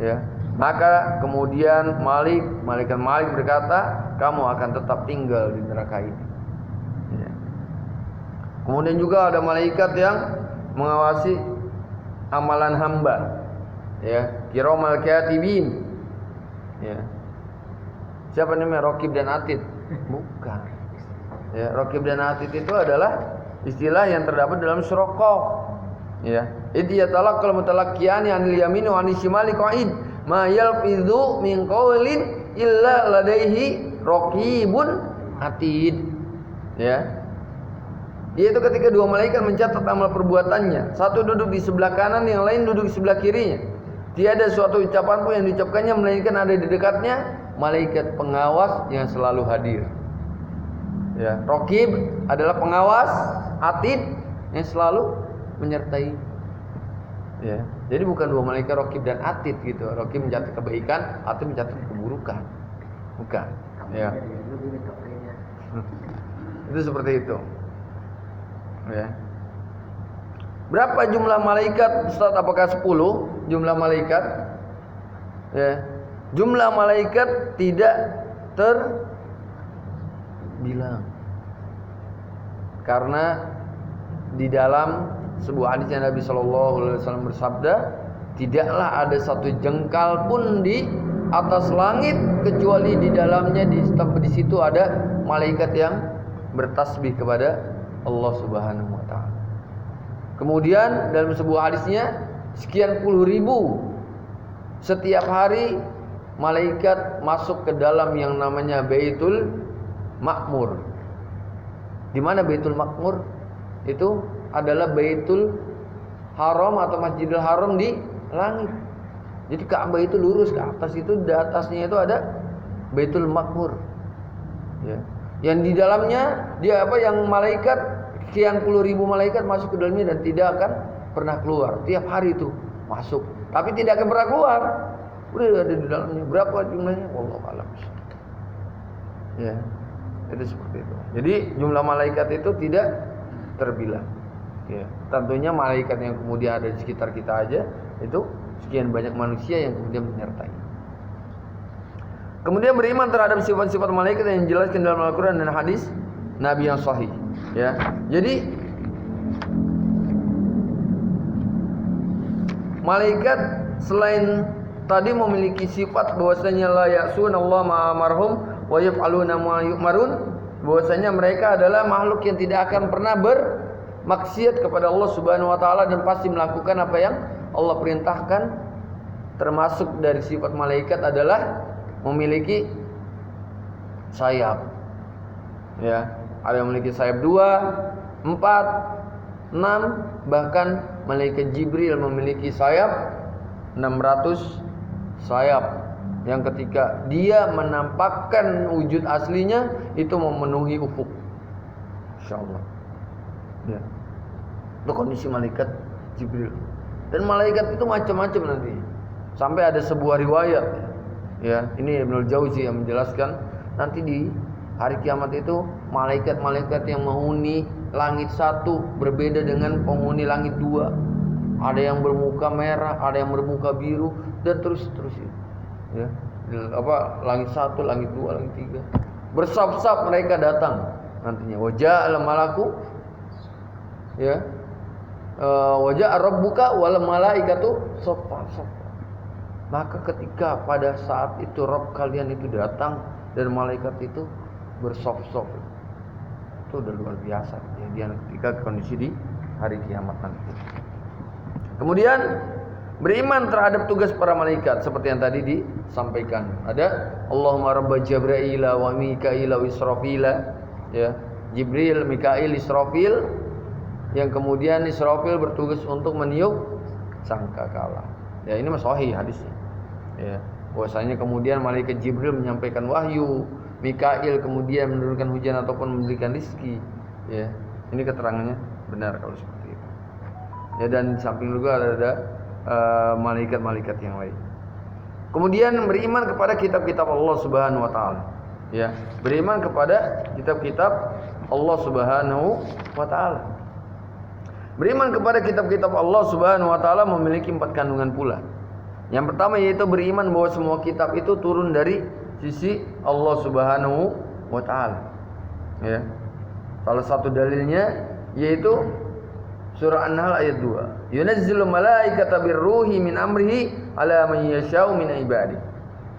Ya. Maka kemudian malaikat Malik berkata, kamu akan tetap tinggal di neraka ini. Ya. Kemudian juga ada malaikat yang mengawasi amalan hamba. Ya, kiramal katibin. Ya. Siapa namanya? Raqib dan Atid? Bukan. Ya, Raqib dan Atid itu adalah istilah yang terdapat dalam surah Qaf. Ya, idiyatalaqqal mutalaqqiyani 'anil yamini wa 'anil shimali qa'id ma yalfidhu min qawlin illa ladaihi raqibun atid. Ya. Yaitu ketika dua malaikat mencatat amal perbuatannya, satu duduk di sebelah kanan, yang lain duduk di sebelah kirinya. Tiada suatu ucapan pun yang diucapkannya melainkan ada di dekatnya malaikat pengawas yang selalu hadir. Ya, Raqib adalah pengawas, Atid yang selalu menyertai. Ya, jadi bukan dua malaikat Raqib dan Atid gitu. Raqib mencatat kebaikan, Atid mencatat keburukan. Bukan. Ya. Itu seperti itu. Ya. Berapa jumlah malaikat, Ustaz? Apakah 10 jumlah malaikat? Ya. Jumlah malaikat tidak terbilang. Karena di dalam sebuah hadis Nabi sallallahu alaihi wasallam bersabda, tidaklah ada satu jengkal pun di atas langit kecuali di dalamnya di situ ada malaikat yang bertasbih kepada Allah Subhanahu wa taala. Kemudian dalam sebuah hadisnya sekian puluh ribu setiap hari malaikat masuk ke dalam yang namanya Baitul Ma'mur. Di mana Baitul Ma'mur? Itu adalah Baitul Haram atau Masjidil Haram di langit. Jadi Ka'bah itu lurus ke atas, itu di atasnya itu ada Baitul Ma'mur. Ya. Yang di dalamnya dia yang malaikat sekian puluh ribu malaikat masuk ke dalamnya dan tidak akan pernah keluar. Tiap hari itu masuk, tapi tidak akan pernah keluar. Udah ada di dalamnya. Berapa jumlahnya? Wallahu a'lam. Ya. Itu seperti itu. Jadi jumlah malaikat itu tidak terbilang. Ya. Tentunya malaikat yang kemudian ada di sekitar kita aja itu sekian banyak manusia yang kemudian menyertai. Kemudian beriman terhadap sifat-sifat malaikat yang dijelaskan dalam Al-Quran dan hadis Nabi yang sahih. Ya, jadi malaikat selain tadi memiliki sifat bahwasanya la ya'sunallaha ma amarhum wa yaf'aluna ma yu'marun, bahwasanya mereka adalah makhluk yang tidak akan pernah bermaksiat kepada Allah Subhanahu wa taala dan pasti melakukan apa yang Allah perintahkan. Termasuk dari sifat malaikat adalah memiliki sayap. Ya, ada yang memiliki sayap 2, 4, 6, bahkan malaikat Jibril memiliki sayap 600 sayap. Yang ketika dia menampakkan wujud aslinya itu memenuhi ufuk. Insyaallah. Ya. Itu kondisi malaikat Jibril. Dan malaikat itu macam-macam nanti. Sampai ada sebuah riwayat. Ya, ini Ibnul Jauzi yang menjelaskan nanti di hari kiamat itu malaikat-malaikat yang menghuni langit 1 berbeda dengan penghuni langit 2. Ada yang bermuka merah, ada yang bermuka biru dan terus ya. Langit 1, langit 2, langit 3. Bersab-sab mereka datang nantinya. Waja'al malaku Ya. Wajah rabbuka wal malaikatu saffan saffan. Maka ketika pada saat itu Rabb kalian itu datang dan malaikat itu bersop-sop, itu udah luar biasa kejadian ketika kondisi di hari kiamat nanti. Kemudian beriman terhadap tugas para malaikat seperti yang tadi disampaikan. Ada Allahumma rabba Jibril wa Mikail wa Israfil, ya. Jibril, Mikail, Israfil, yang kemudian Israfil bertugas untuk meniup sangkakala. Ya, ini sahih hadisnya. Ya, bahwasanya kemudian malaikat Jibril menyampaikan wahyu, Mikail kemudian menurunkan hujan ataupun memberikan rezeki. Ya, ini keterangannya benar kalau seperti itu. Ya, dan di samping juga ada malaikat-malaikat yang lain. Kemudian beriman kepada kitab-kitab Allah Subhanahu wa taala. Ya, beriman kepada kitab-kitab Allah Subhanahu wa taala. Beriman kepada kitab-kitab Allah Subhanahu wa taala memiliki 4 kandungan pula. Yang pertama yaitu beriman bahwa semua kitab itu turun dari sisi Allah Subhanahu wa taala. Ya. Salah satu dalilnya yaitu surah An-Nahl ayat 2. Yunazzilu malaikata birruhi min amrihi ala man yasha'u min ibadihi.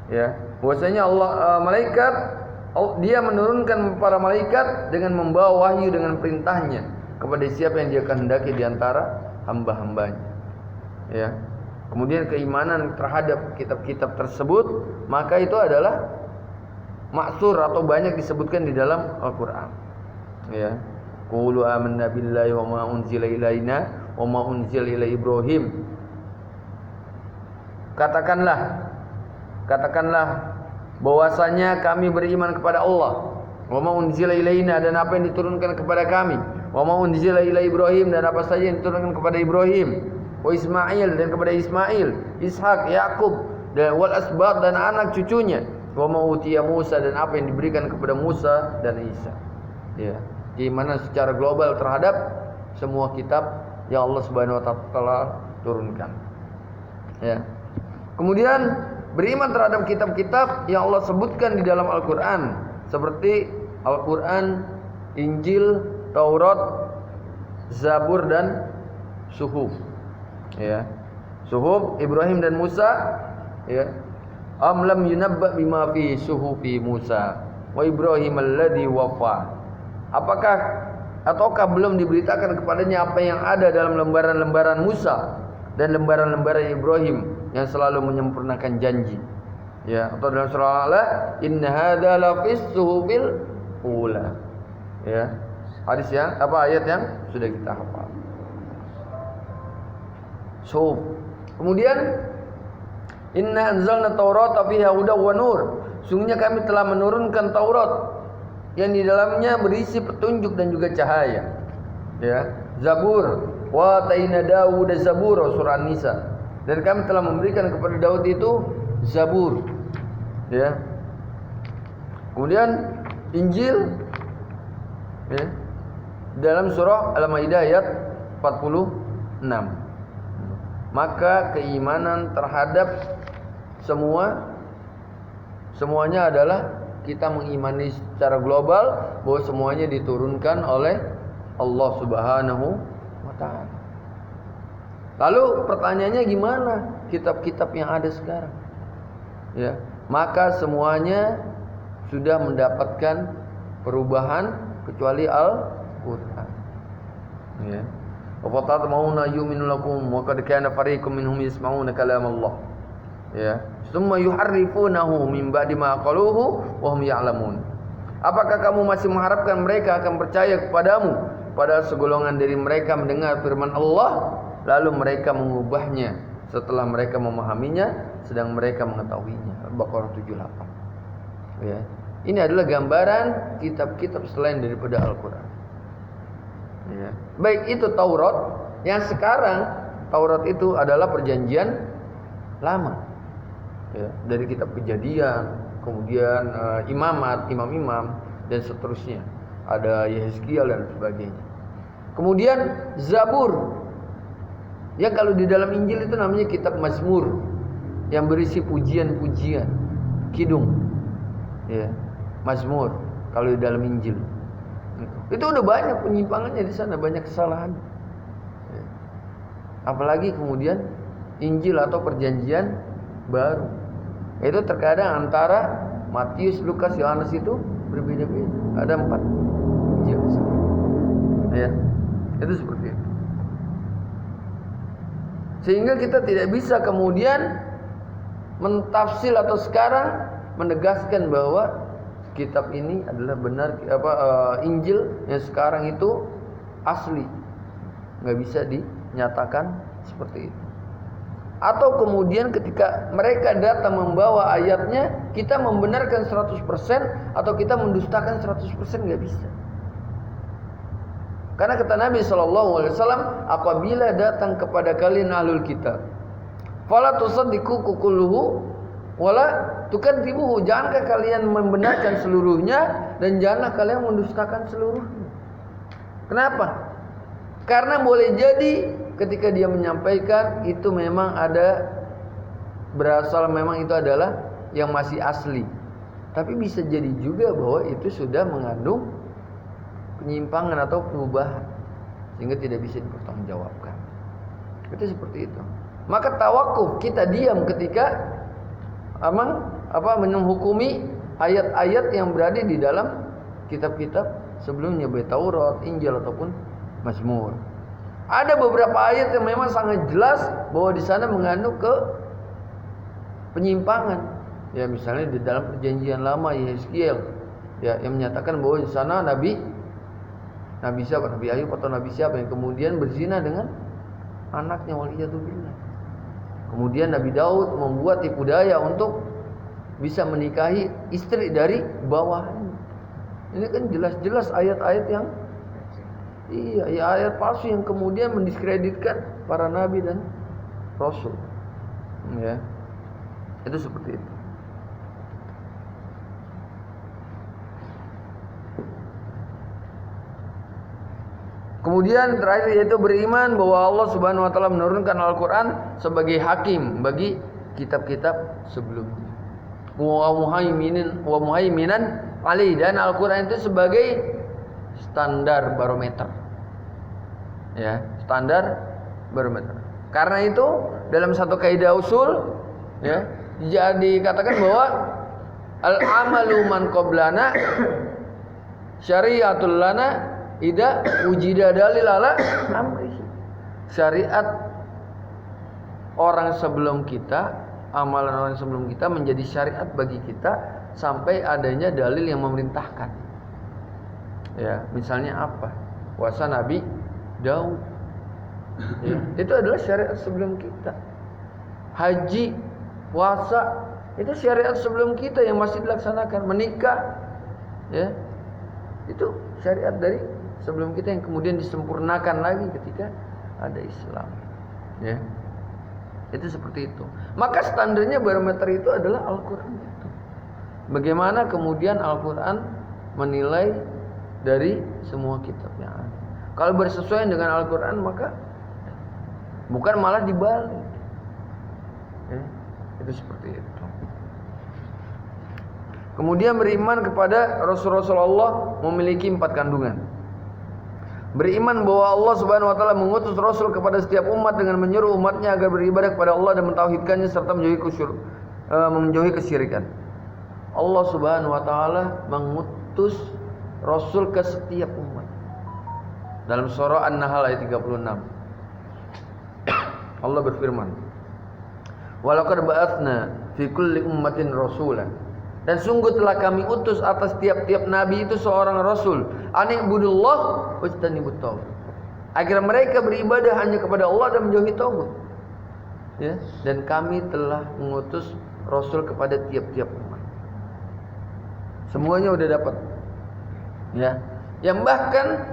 Ya, bahwasanya dia menurunkan para malaikat dengan membawa wahyu dengan perintahnya kepada siapa yang dia kehendaki di antara hamba-hambanya. Ya. Kemudian keimanan terhadap kitab-kitab tersebut, maka itu adalah maksur atau banyak disebutkan di dalam Al-Qur'an. Ya. Qulu amanna billahi wa ma unzila ilaina wa ma unzila ila Ibrahim. Katakanlah bahwasanya kami beriman kepada Allah. Wa ma unzila ilaina, dan apa yang diturunkan kepada kami. Wa ma unzila ila Ibrahim, dan apa saja yang diturunkan kepada Ibrahim. Wa Ismail, dan kepada Ismail, Ishak, Yakub, dan wal asbat, dan anak cucunya. Wa ma utiya Musa, dan apa yang diberikan kepada Musa dan Isa. Ya, keimanan secara global terhadap semua kitab yang Allah Subhanahu wa taala turunkan. Ya. Kemudian beriman terhadap kitab-kitab yang Allah sebutkan di dalam Al-Qur'an, seperti Al-Qur'an, Injil, Taurat, Zabur, dan Suhuf. Ya. Suhuf Ibrahim dan Musa, ya. Am lam yunabba bima fi suhufi Musa wa Ibrahim alladhi wafa. Ataukah belum diberitakan kepadanya apa yang ada dalam lembaran-lembaran Musa dan lembaran-lembaran Ibrahim yang selalu menyempurnakan janji. Ya, atau dalam surah Al, inna hadza la fis suhubil ula. Ya. Hadis yang ayat yang sudah kita hafal. Suhuf. Kemudian inna anzalna taurata fiha hudan wa nur. Sungguhnya kami telah menurunkan Taurat yang di dalamnya berisi petunjuk dan juga cahaya. Ya, Zabur, wa ta'ina Daud Zabur, surah An-Nisa. Dan kami telah memberikan kepada Daud itu Zabur. Ya. Kemudian Injil, ya, dalam surah Al-Maidah ayat 46. Maka keimanan terhadap semuanya adalah kita mengimani secara global bahwa semuanya diturunkan oleh Allah Subhanahu wa taala. Lalu pertanyaannya gimana kitab-kitab yang ada sekarang? Ya, maka semuanya sudah mendapatkan perubahan kecuali Al-Qur'an. Ya. Wa fatatmauna yu'minu lakum wa qad kana fariqum minhum yasma'una kalam Allah. Ya, summa yuharrifunahu min ba'di ma qaluhu wa hum ya'lamun. Apakah kamu masih mengharapkan mereka akan percaya kepadamu padahal segolongan dari mereka mendengar firman Allah lalu mereka mengubahnya setelah mereka memahaminya sedang mereka mengetahuinya. Al-Baqarah 78. Ya. Ini adalah gambaran kitab-kitab selain daripada Al-Qur'an. Ya. Baik itu Taurat, yang sekarang Taurat itu adalah perjanjian lama. Ya, dari kitab Kejadian, kemudian imam-imam dan seterusnya. Ada Yehezkiel dan sebagainya. Kemudian Zabur, yang kalau di dalam Injil itu namanya kitab Mazmur, yang berisi pujian-pujian, kidung. Ya, Mazmur kalau di dalam Injil. Itu udah banyak penyimpangannya di sana, banyak kesalahan. Apalagi kemudian Injil atau perjanjian baru. Itu terkadang antara Matius, Lukas, Yohanes itu berbeda-beda. Ada 4 Injil. Ya, itu seperti itu. Sehingga kita tidak bisa kemudian mentafsir atau sekarang menegaskan bahwa kitab ini adalah benar, Injil yang sekarang itu asli. Nggak bisa dinyatakan seperti itu. Atau kemudian ketika mereka datang membawa ayatnya, kita membenarkan 100% atau kita mendustakan 100%, nggak bisa. Karena kata Nabi SAW, apabila datang kepada kalian ahlul kitab, fala tusaddiqu kulluhu wala tukadzibuhu, janganlah kalian membenarkan seluruhnya dan janganlah kalian mendustakan seluruhnya. Kenapa? Karena boleh jadi ketika dia menyampaikan itu memang ada berasal, memang itu adalah yang masih asli. Tapi bisa jadi juga bahwa itu sudah mengandung penyimpangan atau perubahan sehingga tidak bisa dipertanggungjawabkan. Itu seperti itu. Maka tawakuf, kita diam ketika menghukumi ayat-ayat yang berada di dalam kitab-kitab sebelumnya, baik Taurat, Injil ataupun Mazmur. Ada beberapa ayat yang memang sangat jelas bahwa di sana mengandung ke penyimpangan. Ya, misalnya di dalam perjanjian lama Yeskiel, ya, yang menyatakan bahwa di sana Nabi siapa? Nabi Ayub atau Nabi siapa yang kemudian berzina dengan anaknya, waliyadzubillah. Kemudian Nabi Daud membuat tipu daya untuk bisa menikahi istri dari bawahannya. Ini kan jelas-jelas ayat-ayat yang ayat palsu yang kemudian mendiskreditkan para nabi dan rasul. Ya. Itu seperti itu. Kemudian terakhir yaitu beriman bahwa Allah Subhanahu wa taala menurunkan Al-Qur'an sebagai hakim bagi kitab-kitab sebelumnya. Wa muhaiminan alaihi, dan Al-Qur'an itu sebagai standar barometer. Ya, standar barometer. Karena itu dalam satu kaidah usul, ya, dikatakan bahwa al-amalu man qablana syariatul lana ida wujida dalil ala amri. Syariat orang sebelum kita, amalan orang sebelum kita menjadi syariat bagi kita sampai adanya dalil yang memerintahkan. Ya, misalnya apa? Puasa Nabi Daud. Ya, itu adalah syariat sebelum kita. Haji, puasa, itu syariat sebelum kita yang masih dilaksanakan. Menikah, ya, itu syariat dari sebelum kita yang kemudian disempurnakan lagi ketika ada Islam. Ya, itu seperti itu. Maka standarnya barometer itu adalah Al-Quran itu. Bagaimana kemudian Al-Quran menilai dari semua kitab yang ada. Kalau bersesuaian dengan Al-Quran maka bukan malah dibalik. Ya, itu seperti itu. Kemudian beriman kepada Rasul-Rasul Allah memiliki 4 kandungan. Beriman bahwa Allah Subhanahu wa taala mengutus Rasul kepada setiap umat dengan menyuruh umatnya agar beribadah kepada Allah dan mentauhidkannya serta menjauhi kesyirikan. Allah Subhanahu wa taala mengutus Rasul ke setiap umat. Dalam surah An-Nahl ayat 36. Allah berfirman, "Walaqad ba'atsna fi kulli ummatin rasulan." Dan sungguh telah kami utus atas tiap-tiap nabi itu seorang rasul, an'ibudullah wajtanibut taghut. Agar mereka beribadah hanya kepada Allah dan menjauhi taghut. Ya, dan kami telah mengutus rasul kepada tiap-tiap umat. Semuanya udah dapat. Ya, yang bahkan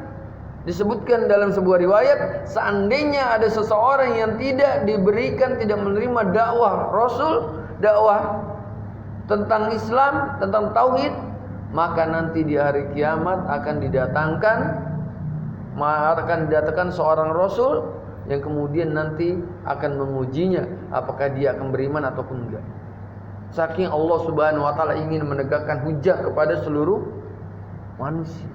disebutkan dalam sebuah riwayat, seandainya ada seseorang yang tidak menerima dakwah Rasul, dakwah tentang Islam, tentang tauhid, maka nanti di hari kiamat akan didatangkan seorang Rasul yang kemudian nanti akan mengujinya apakah dia akan beriman ataupun enggak. Saking Allah Subhanahu wa taala ingin menegakkan hujah kepada seluruh manusia.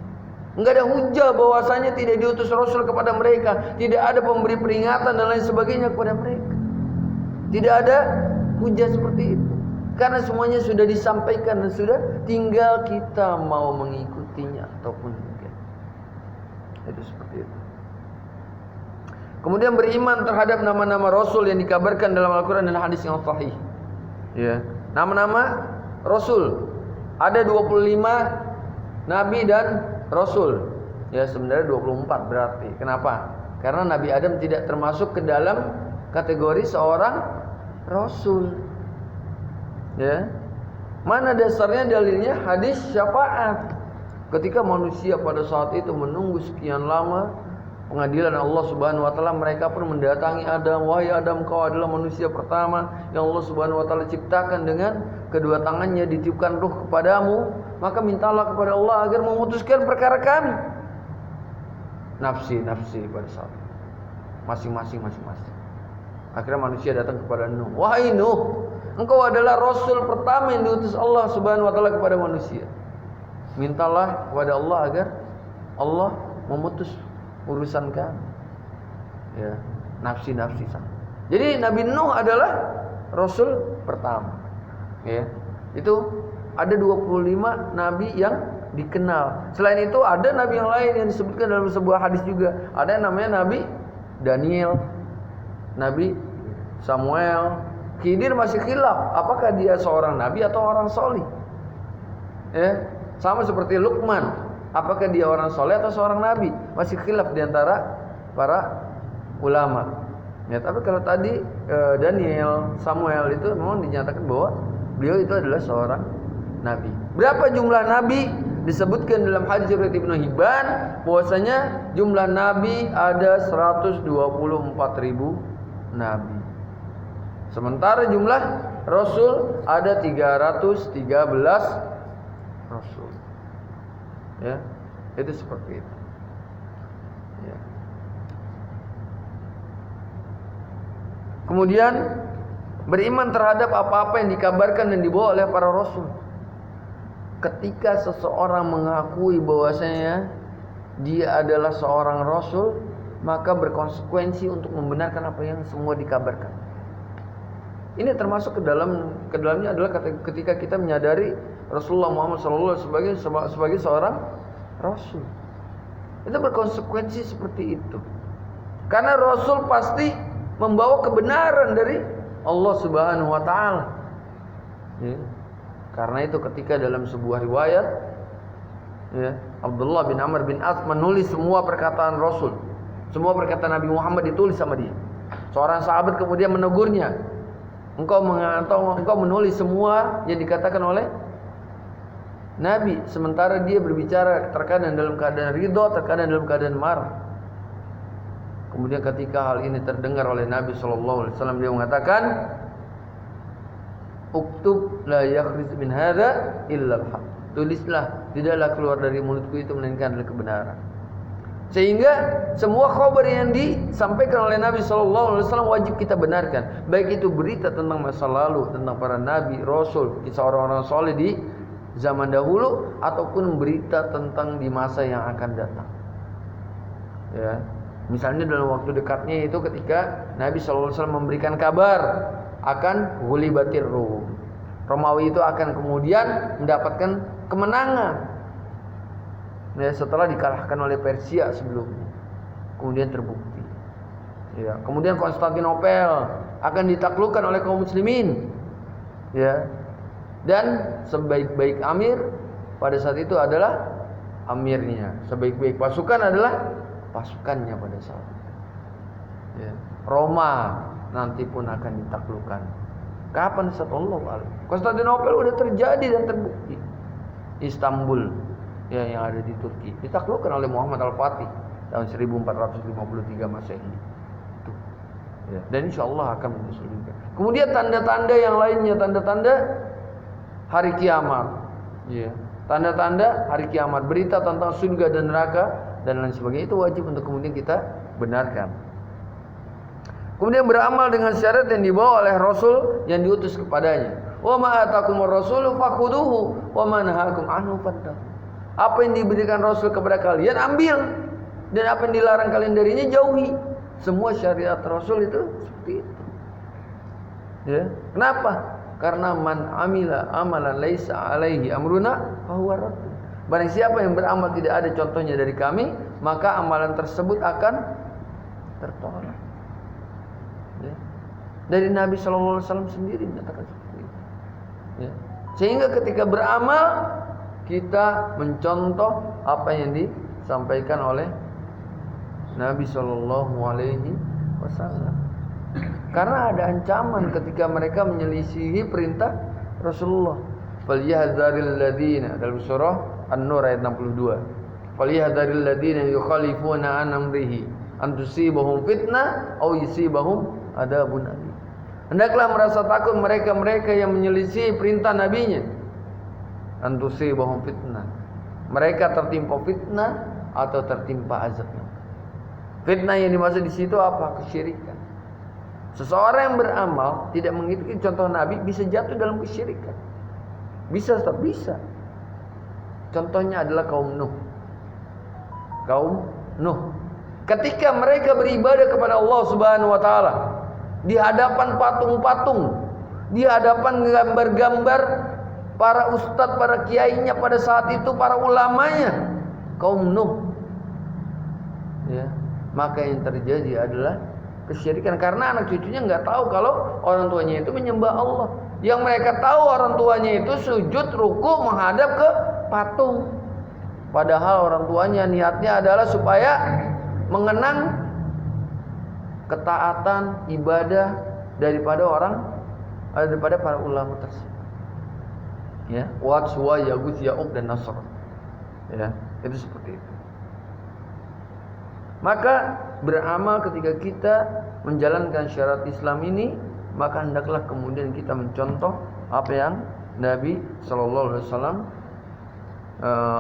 Enggak ada hujah bahwasanya tidak diutus Rasul kepada mereka, tidak ada pemberi peringatan dan lain sebagainya kepada mereka. Tidak ada hujah seperti itu. Karena semuanya sudah disampaikan dan sudah tinggal kita mau mengikutinya ataupun tidak. Itu seperti itu. Kemudian beriman terhadap nama-nama Rasul yang dikabarkan dalam Al-Quran dan hadis yang sahih. Ya. Nama-nama Rasul. Ada 25 Nabi dan Rasul. Ya, sebenarnya 24 berarti. Kenapa? Karena Nabi Adam tidak termasuk ke dalam kategori seorang Rasul. Ya. Mana dasarnya? Dalilnya hadis syafaat. Ketika manusia pada saat itu menunggu sekian lama pengadilan Allah Subhanahu wa taala, mereka pun mendatangi Adam. Wahai Adam, kau adalah manusia pertama yang Allah Subhanahu wa taala ciptakan dengan kedua tangannya, ditiupkan ruh kepadamu, maka mintalah kepada Allah agar memutuskan perkara kami. Nafsi pada saat itu. Masing-masing. Akhirnya manusia datang kepada Nuh. Wahai Nuh, engkau adalah Rasul pertama yang diutus Allah Subhanahu wa taala kepada manusia. Mintalah kepada Allah agar Allah memutus urusan kami. Ya, nafsi sana. Jadi Nabi Nuh adalah Rasul pertama. Ya. Itu ada 25 nabi yang dikenal. Selain itu ada nabi yang lain yang disebutkan dalam sebuah hadis juga. Ada yang namanya Nabi Daniel, Nabi Samuel. Khidir masih khilaf, apakah dia seorang nabi atau orang solih? Ya, sama seperti Luqman, apakah dia orang soleh atau seorang nabi? Masih khilaf di antara para ulama. Ya, tapi kalau tadi Daniel, Samuel itu memang dinyatakan bahwa beliau itu adalah seorang nabi. Berapa jumlah nabi? Disebutkan dalam hadis riwayat Ibnu Hibban bahwasanya jumlah nabi ada 124.000 nabi. Sementara jumlah Rasul ada 313 Rasul. Ya, itu seperti itu. Ya. Kemudian beriman terhadap apa-apa yang dikabarkan dan dibawa oleh para Rasul. Ketika seseorang mengakui bahwasanya dia adalah seorang Rasul, maka berkonsekuensi untuk membenarkan apa yang semua dikabarkan. Ini termasuk ke dalamnya adalah ketika kita menyadari Rasulullah Muhammad SAW sebagai seorang Rasul. Itu berkonsekuensi seperti itu. Karena Rasul pasti membawa kebenaran dari Allah Subhanahu wa taala. Ya. Karena itu ketika dalam sebuah riwayat, ya, Abdullah bin Amr bin As menulis semua perkataan Rasul. Semua perkataan Nabi Muhammad ditulis sama dia. Seorang sahabat kemudian menegurnya. Engkau menulis semua yang dikatakan oleh Nabi, sementara dia berbicara terkadang dalam keadaan ridho, terkadang dalam keadaan marah. Kemudian ketika hal ini terdengar oleh Nabi SAW, dia mengatakan, "Uktub la yakhriz min hadza illa al-haq." Tulislah, tidaklah keluar dari mulutku itu melainkan adalah kebenaran. Sehingga semua khabar yang disampaikan oleh Nabi SAW wajib kita benarkan. Baik itu berita tentang masa lalu, tentang para nabi, rasul, kisah orang-orang soleh di zaman dahulu, ataupun berita tentang di masa yang akan datang. Ya, misalnya dalam waktu dekatnya itu ketika Nabi SAW memberikan kabar akan ghulibatir Rum. Romawi itu akan kemudian mendapatkan kemenangan. Ya, setelah dikalahkan oleh Persia sebelumnya, kemudian terbukti. Ya, kemudian Konstantinopel akan ditaklukkan oleh kaum muslimin. Ya, dan sebaik-baik amir pada saat itu adalah amirnya, sebaik-baik pasukan adalah pasukannya pada saat itu. Ya, Roma nanti pun akan ditaklukkan. Kapan? Saat Allah. Konstantinopel sudah terjadi dan terbukti. Istanbul, ya, yang ada di Turki ditaklukkan oleh Muhammad Al-Fatih tahun 1453 Masehi. Ya, dan insya Allah akan menyusulkan. Kemudian tanda-tanda yang lainnya, tanda-tanda hari kiamat. Ya, tanda-tanda hari kiamat, berita tentang surga dan neraka dan lain sebagainya, itu wajib untuk kemudian kita benarkan. Kemudian beramal dengan syarat yang dibawa oleh Rasul yang diutus kepadanya. Wa ma atakumur rasulu fakhuduhu wa ma nahakum anhu fantahu. Apa yang diberikan Rasul kepada kalian ambil, dan apa yang dilarang kalian darinya jauhi. Semua syariat Rasul itu seperti itu. Ya, kenapa? Karena man amila amalan laisa alaihi amruna fahuwa radd. Barang siapa yang beramal tidak ada contohnya dari kami, maka amalan tersebut akan tertolak. Ya. Dari Nabi SAW sendiri menyatakan seperti itu. Ya. Sehingga ketika beramal kita mencontoh apa yang disampaikan oleh Nabi SAW. Karena ada ancaman ketika mereka menyelisihi perintah Rasulullah. Falyahdharil ladzina, dalam surah An-Nur ayat 62. Falyahdharil ladzina yukhalifuna an amrihi an tusibahum fitnah aw yusibahum adzabun alim. Hendaklah merasa takut mereka-mereka yang menyelisih perintah nabinya. An tusibahum fitnah. Mereka tertimpa fitnah atau tertimpa azab. Fitnah yang dimaksud di situ apa? Kesyirikan. Seseorang yang beramal tidak mengikuti contoh Nabi bisa jatuh dalam kesyirikan. Bisa, tetap bisa. Contohnya adalah kaum Nuh. Kaum Nuh. Ketika mereka beribadah kepada Allah Subhanahu wa taala di hadapan patung-patung, di hadapan gambar-gambar para ustadz, para kiainya pada saat itu, para ulamanya, kaum Nuh. Ya, maka yang terjadi adalah kesyirikan karena anak cucunya nggak tahu kalau orang tuanya itu menyembah Allah. Yang mereka tahu orang tuanya itu sujud, ruku, menghadap ke patung. Padahal orang tuanya niatnya adalah supaya mengenang ketaatan ibadah daripada para ulama tersebut. Ya, Wat, Suwa, Yaguth, Ya'uq dan Nasr. Ya, itu seperti itu. Maka beramal ketika kita menjalankan syariat Islam ini, maka hendaklah kemudian kita mencontoh apa yang Nabi Shallallahu Alaihi Wasallam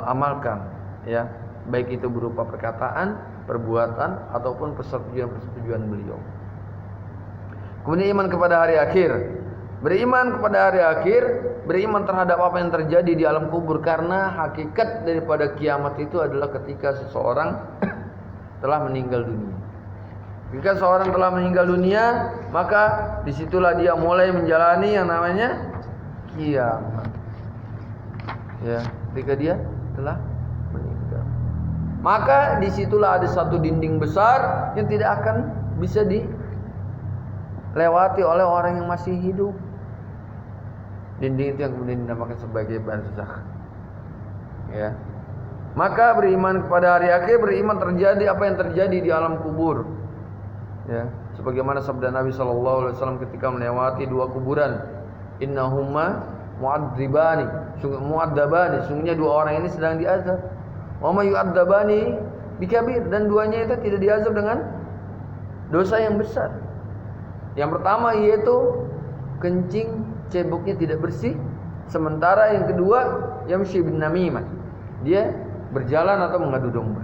amalkan, ya, baik itu berupa perkataan, perbuatan ataupun persetujuan beliau. Kemudian iman kepada hari akhir. Beriman kepada hari akhir, beriman terhadap apa yang terjadi di alam kubur, karena hakikat daripada kiamat itu adalah ketika seseorang telah meninggal dunia. Jika seorang telah meninggal dunia, maka disitulah dia mulai menjalani yang namanya kiamat. Ya, ketika dia telah meninggal, maka disitulah ada satu dinding besar yang tidak akan bisa dilewati oleh orang yang masih hidup. Dinding itu yang kemudian dinamakan sebagai barzakh. Ya. Maka beriman kepada hari akhir, beriman terjadi apa yang terjadi di alam kubur. Ya, sebagaimana sabda Nabi SAW ketika melewati dua kuburan, innahuma mu'adzibani, sungguhnya dua orang ini sedang diazab. Wa ma yu'adzabani bikabir, dan duanya itu tidak diazab dengan dosa yang besar. Yang pertama yaitu kencing ceboknya tidak bersih, sementara yang kedua yamshi bin namimah, dia berjalan atau mengadu domba.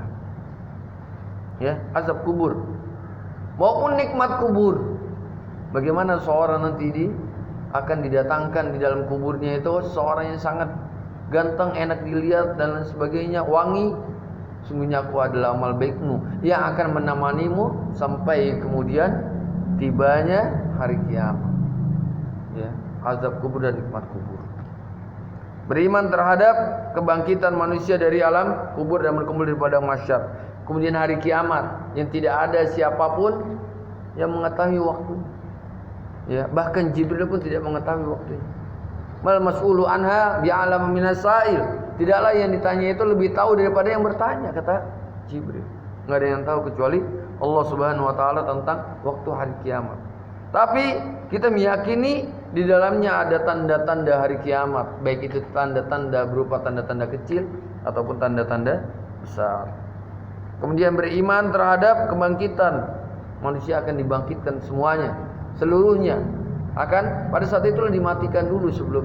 Ya, azab kubur maupun nikmat kubur. Bagaimana seorang nanti akan didatangkan di dalam kuburnya itu seorang yang sangat ganteng, enak dilihat dan lain sebagainya, wangi. Sungguhnya aku adalah amal baikmu yang akan menemanimu sampai kemudian tibanya hari kiamat. Ya, azab kubur dan nikmat kubur. Beriman terhadap kebangkitan manusia dari alam kubur dan berkumpul di padang mahsyar. Kemudian hari kiamat yang tidak ada siapapun yang mengetahui waktunya. Ya, bahkan Jibril pun tidak mengetahui waktunya. Mal mas'ulu anha bi'alam minas sa'il. Tidaklah yang ditanya itu lebih tahu daripada yang bertanya, kata Jibril. Enggak ada yang tahu kecuali Allah Subhanahu wa taala tentang waktu hari kiamat. Tapi kita meyakini di dalamnya ada tanda-tanda hari kiamat, baik itu tanda-tanda berupa tanda-tanda kecil ataupun tanda-tanda besar. Kemudian beriman terhadap kebangkitan. Manusia akan dibangkitkan semuanya, seluruhnya akan pada saat itu dimatikan dulu sebelum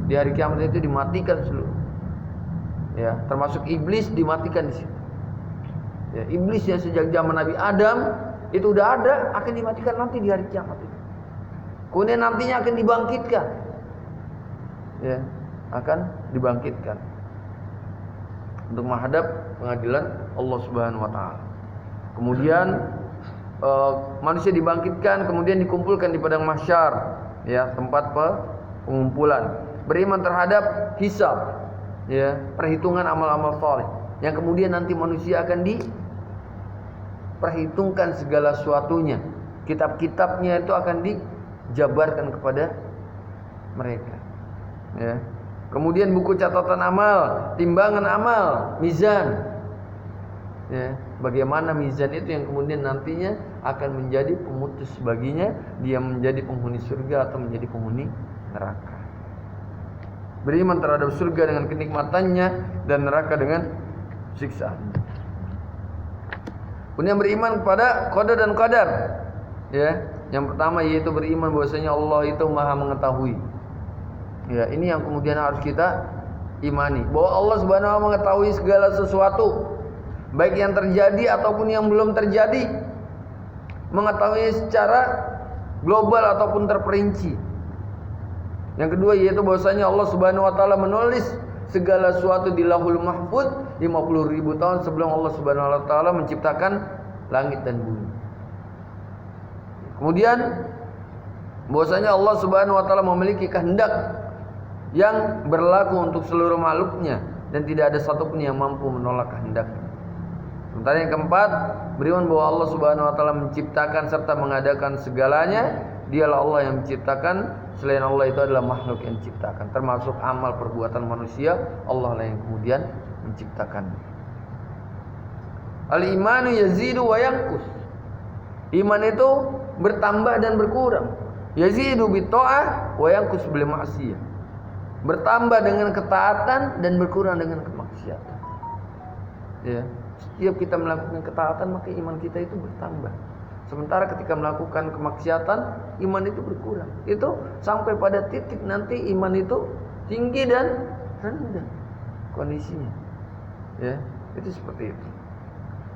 di hari kiamat itu dimatikan seluruh. Ya, termasuk iblis dimatikan di situ. Ya, iblis yang sejak zaman Nabi Adam itu udah ada, akan dimatikan nanti di hari kiamat itu. Kemudian nantinya akan dibangkitkan. Ya, akan dibangkitkan. untuk menghadap pengadilan Allah Subhanahu wa taala. Kemudian manusia dibangkitkan, kemudian dikumpulkan di padang mahsyar, ya, tempat pengumpulan. Beriman terhadap hisab, ya, perhitungan amal-amal saleh, yang kemudian nanti manusia akan diperhitungkan segala sesuatunya. Kitab-kitabnya itu akan dijabarkan kepada mereka, ya. Kemudian buku catatan amal, timbangan amal, mizan, ya. Bagaimana mizan itu yang kemudian nantinya akan menjadi pemutus baginya, dia menjadi penghuni surga atau menjadi penghuni neraka. Beriman terhadap surga dengan kenikmatannya dan neraka dengan siksaan. Kemudian beriman kepada qada dan qadar, ya. Yang pertama yaitu beriman bahwasanya Allah itu Maha mengetahui. Ya, ini yang kemudian harus kita imani, bahwa Allah Subhanahu wa taala mengetahui segala sesuatu, baik yang terjadi ataupun yang belum terjadi, mengetahui secara global ataupun terperinci. Yang kedua yaitu bahwasanya Allah Subhanahu wa taala menulis segala sesuatu di Lauhul Mahfuz 50.000 tahun sebelum Allah Subhanahu wa taala menciptakan langit dan bumi. Kemudian bahwasanya Allah Subhanahu wa taala memiliki kehendak yang berlaku untuk seluruh makhluknya dan tidak ada satupun yang mampu menolak kehendaknya. Sementara yang keempat, beriman bahwa Allah Subhanahu wa taala menciptakan serta mengadakan segalanya. Dialah Allah yang menciptakan, selain Allah itu adalah makhluk yang diciptakan, termasuk amal perbuatan manusia, Allah lah yang kemudian menciptakan. Al-imanu yazidu wa yanqus. Iman itu bertambah dan berkurang. Yazidu bit ta'ah wa yanqus bil ma'siyah. Bertambah dengan ketaatan dan berkurang dengan kemaksiatan. Ya, setiap kita melakukan ketaatan maka iman kita itu bertambah. Sementara ketika melakukan kemaksiatan, iman itu berkurang. Itu sampai pada titik nanti iman itu tinggi dan rendah kondisinya. Ya, itu seperti itu.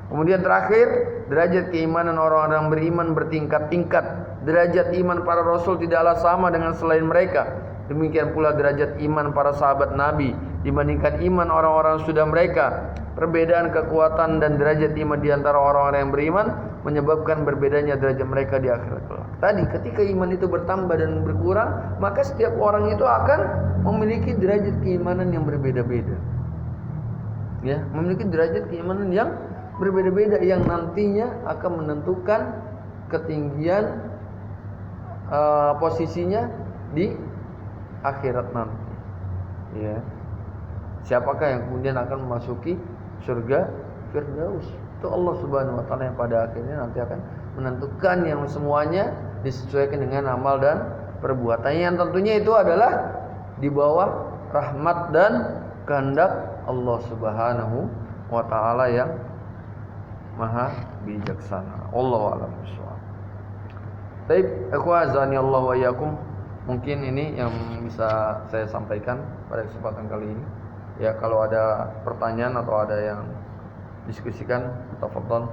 Kemudian terakhir, derajat keimanan orang-orang beriman bertingkat-tingkat. Derajat iman para rasul tidaklah sama dengan selain mereka. Demikian pula derajat iman para sahabat Nabi dibandingkan iman orang-orang sudah mereka. Perbedaan kekuatan dan derajat iman di antara orang-orang yang beriman menyebabkan berbedanya derajat mereka di akhirat kelak. Tadi ketika iman itu bertambah dan berkurang, maka setiap orang itu akan memiliki derajat keimanan yang berbeda-beda. Ya, memiliki derajat keimanan yang berbeda-beda yang nantinya akan menentukan ketinggian posisinya di akhirat nanti. Ya. Siapakah yang kemudian akan memasuki surga Firdaus? Itu Allah Subhanahu wa taala yang pada akhirnya nanti akan menentukan yang semuanya disesuaikan dengan amal dan perbuatan yang tentunya itu adalah di bawah rahmat dan kehendak Allah Subhanahu wa taala yang Maha bijaksana. Wallahu a'lam bishawab. Baik, ikhwazani Allah wa iyyakum. Mungkin ini yang bisa saya sampaikan pada kesempatan kali ini. Ya, kalau ada pertanyaan atau ada yang diskusikan, tafadhol.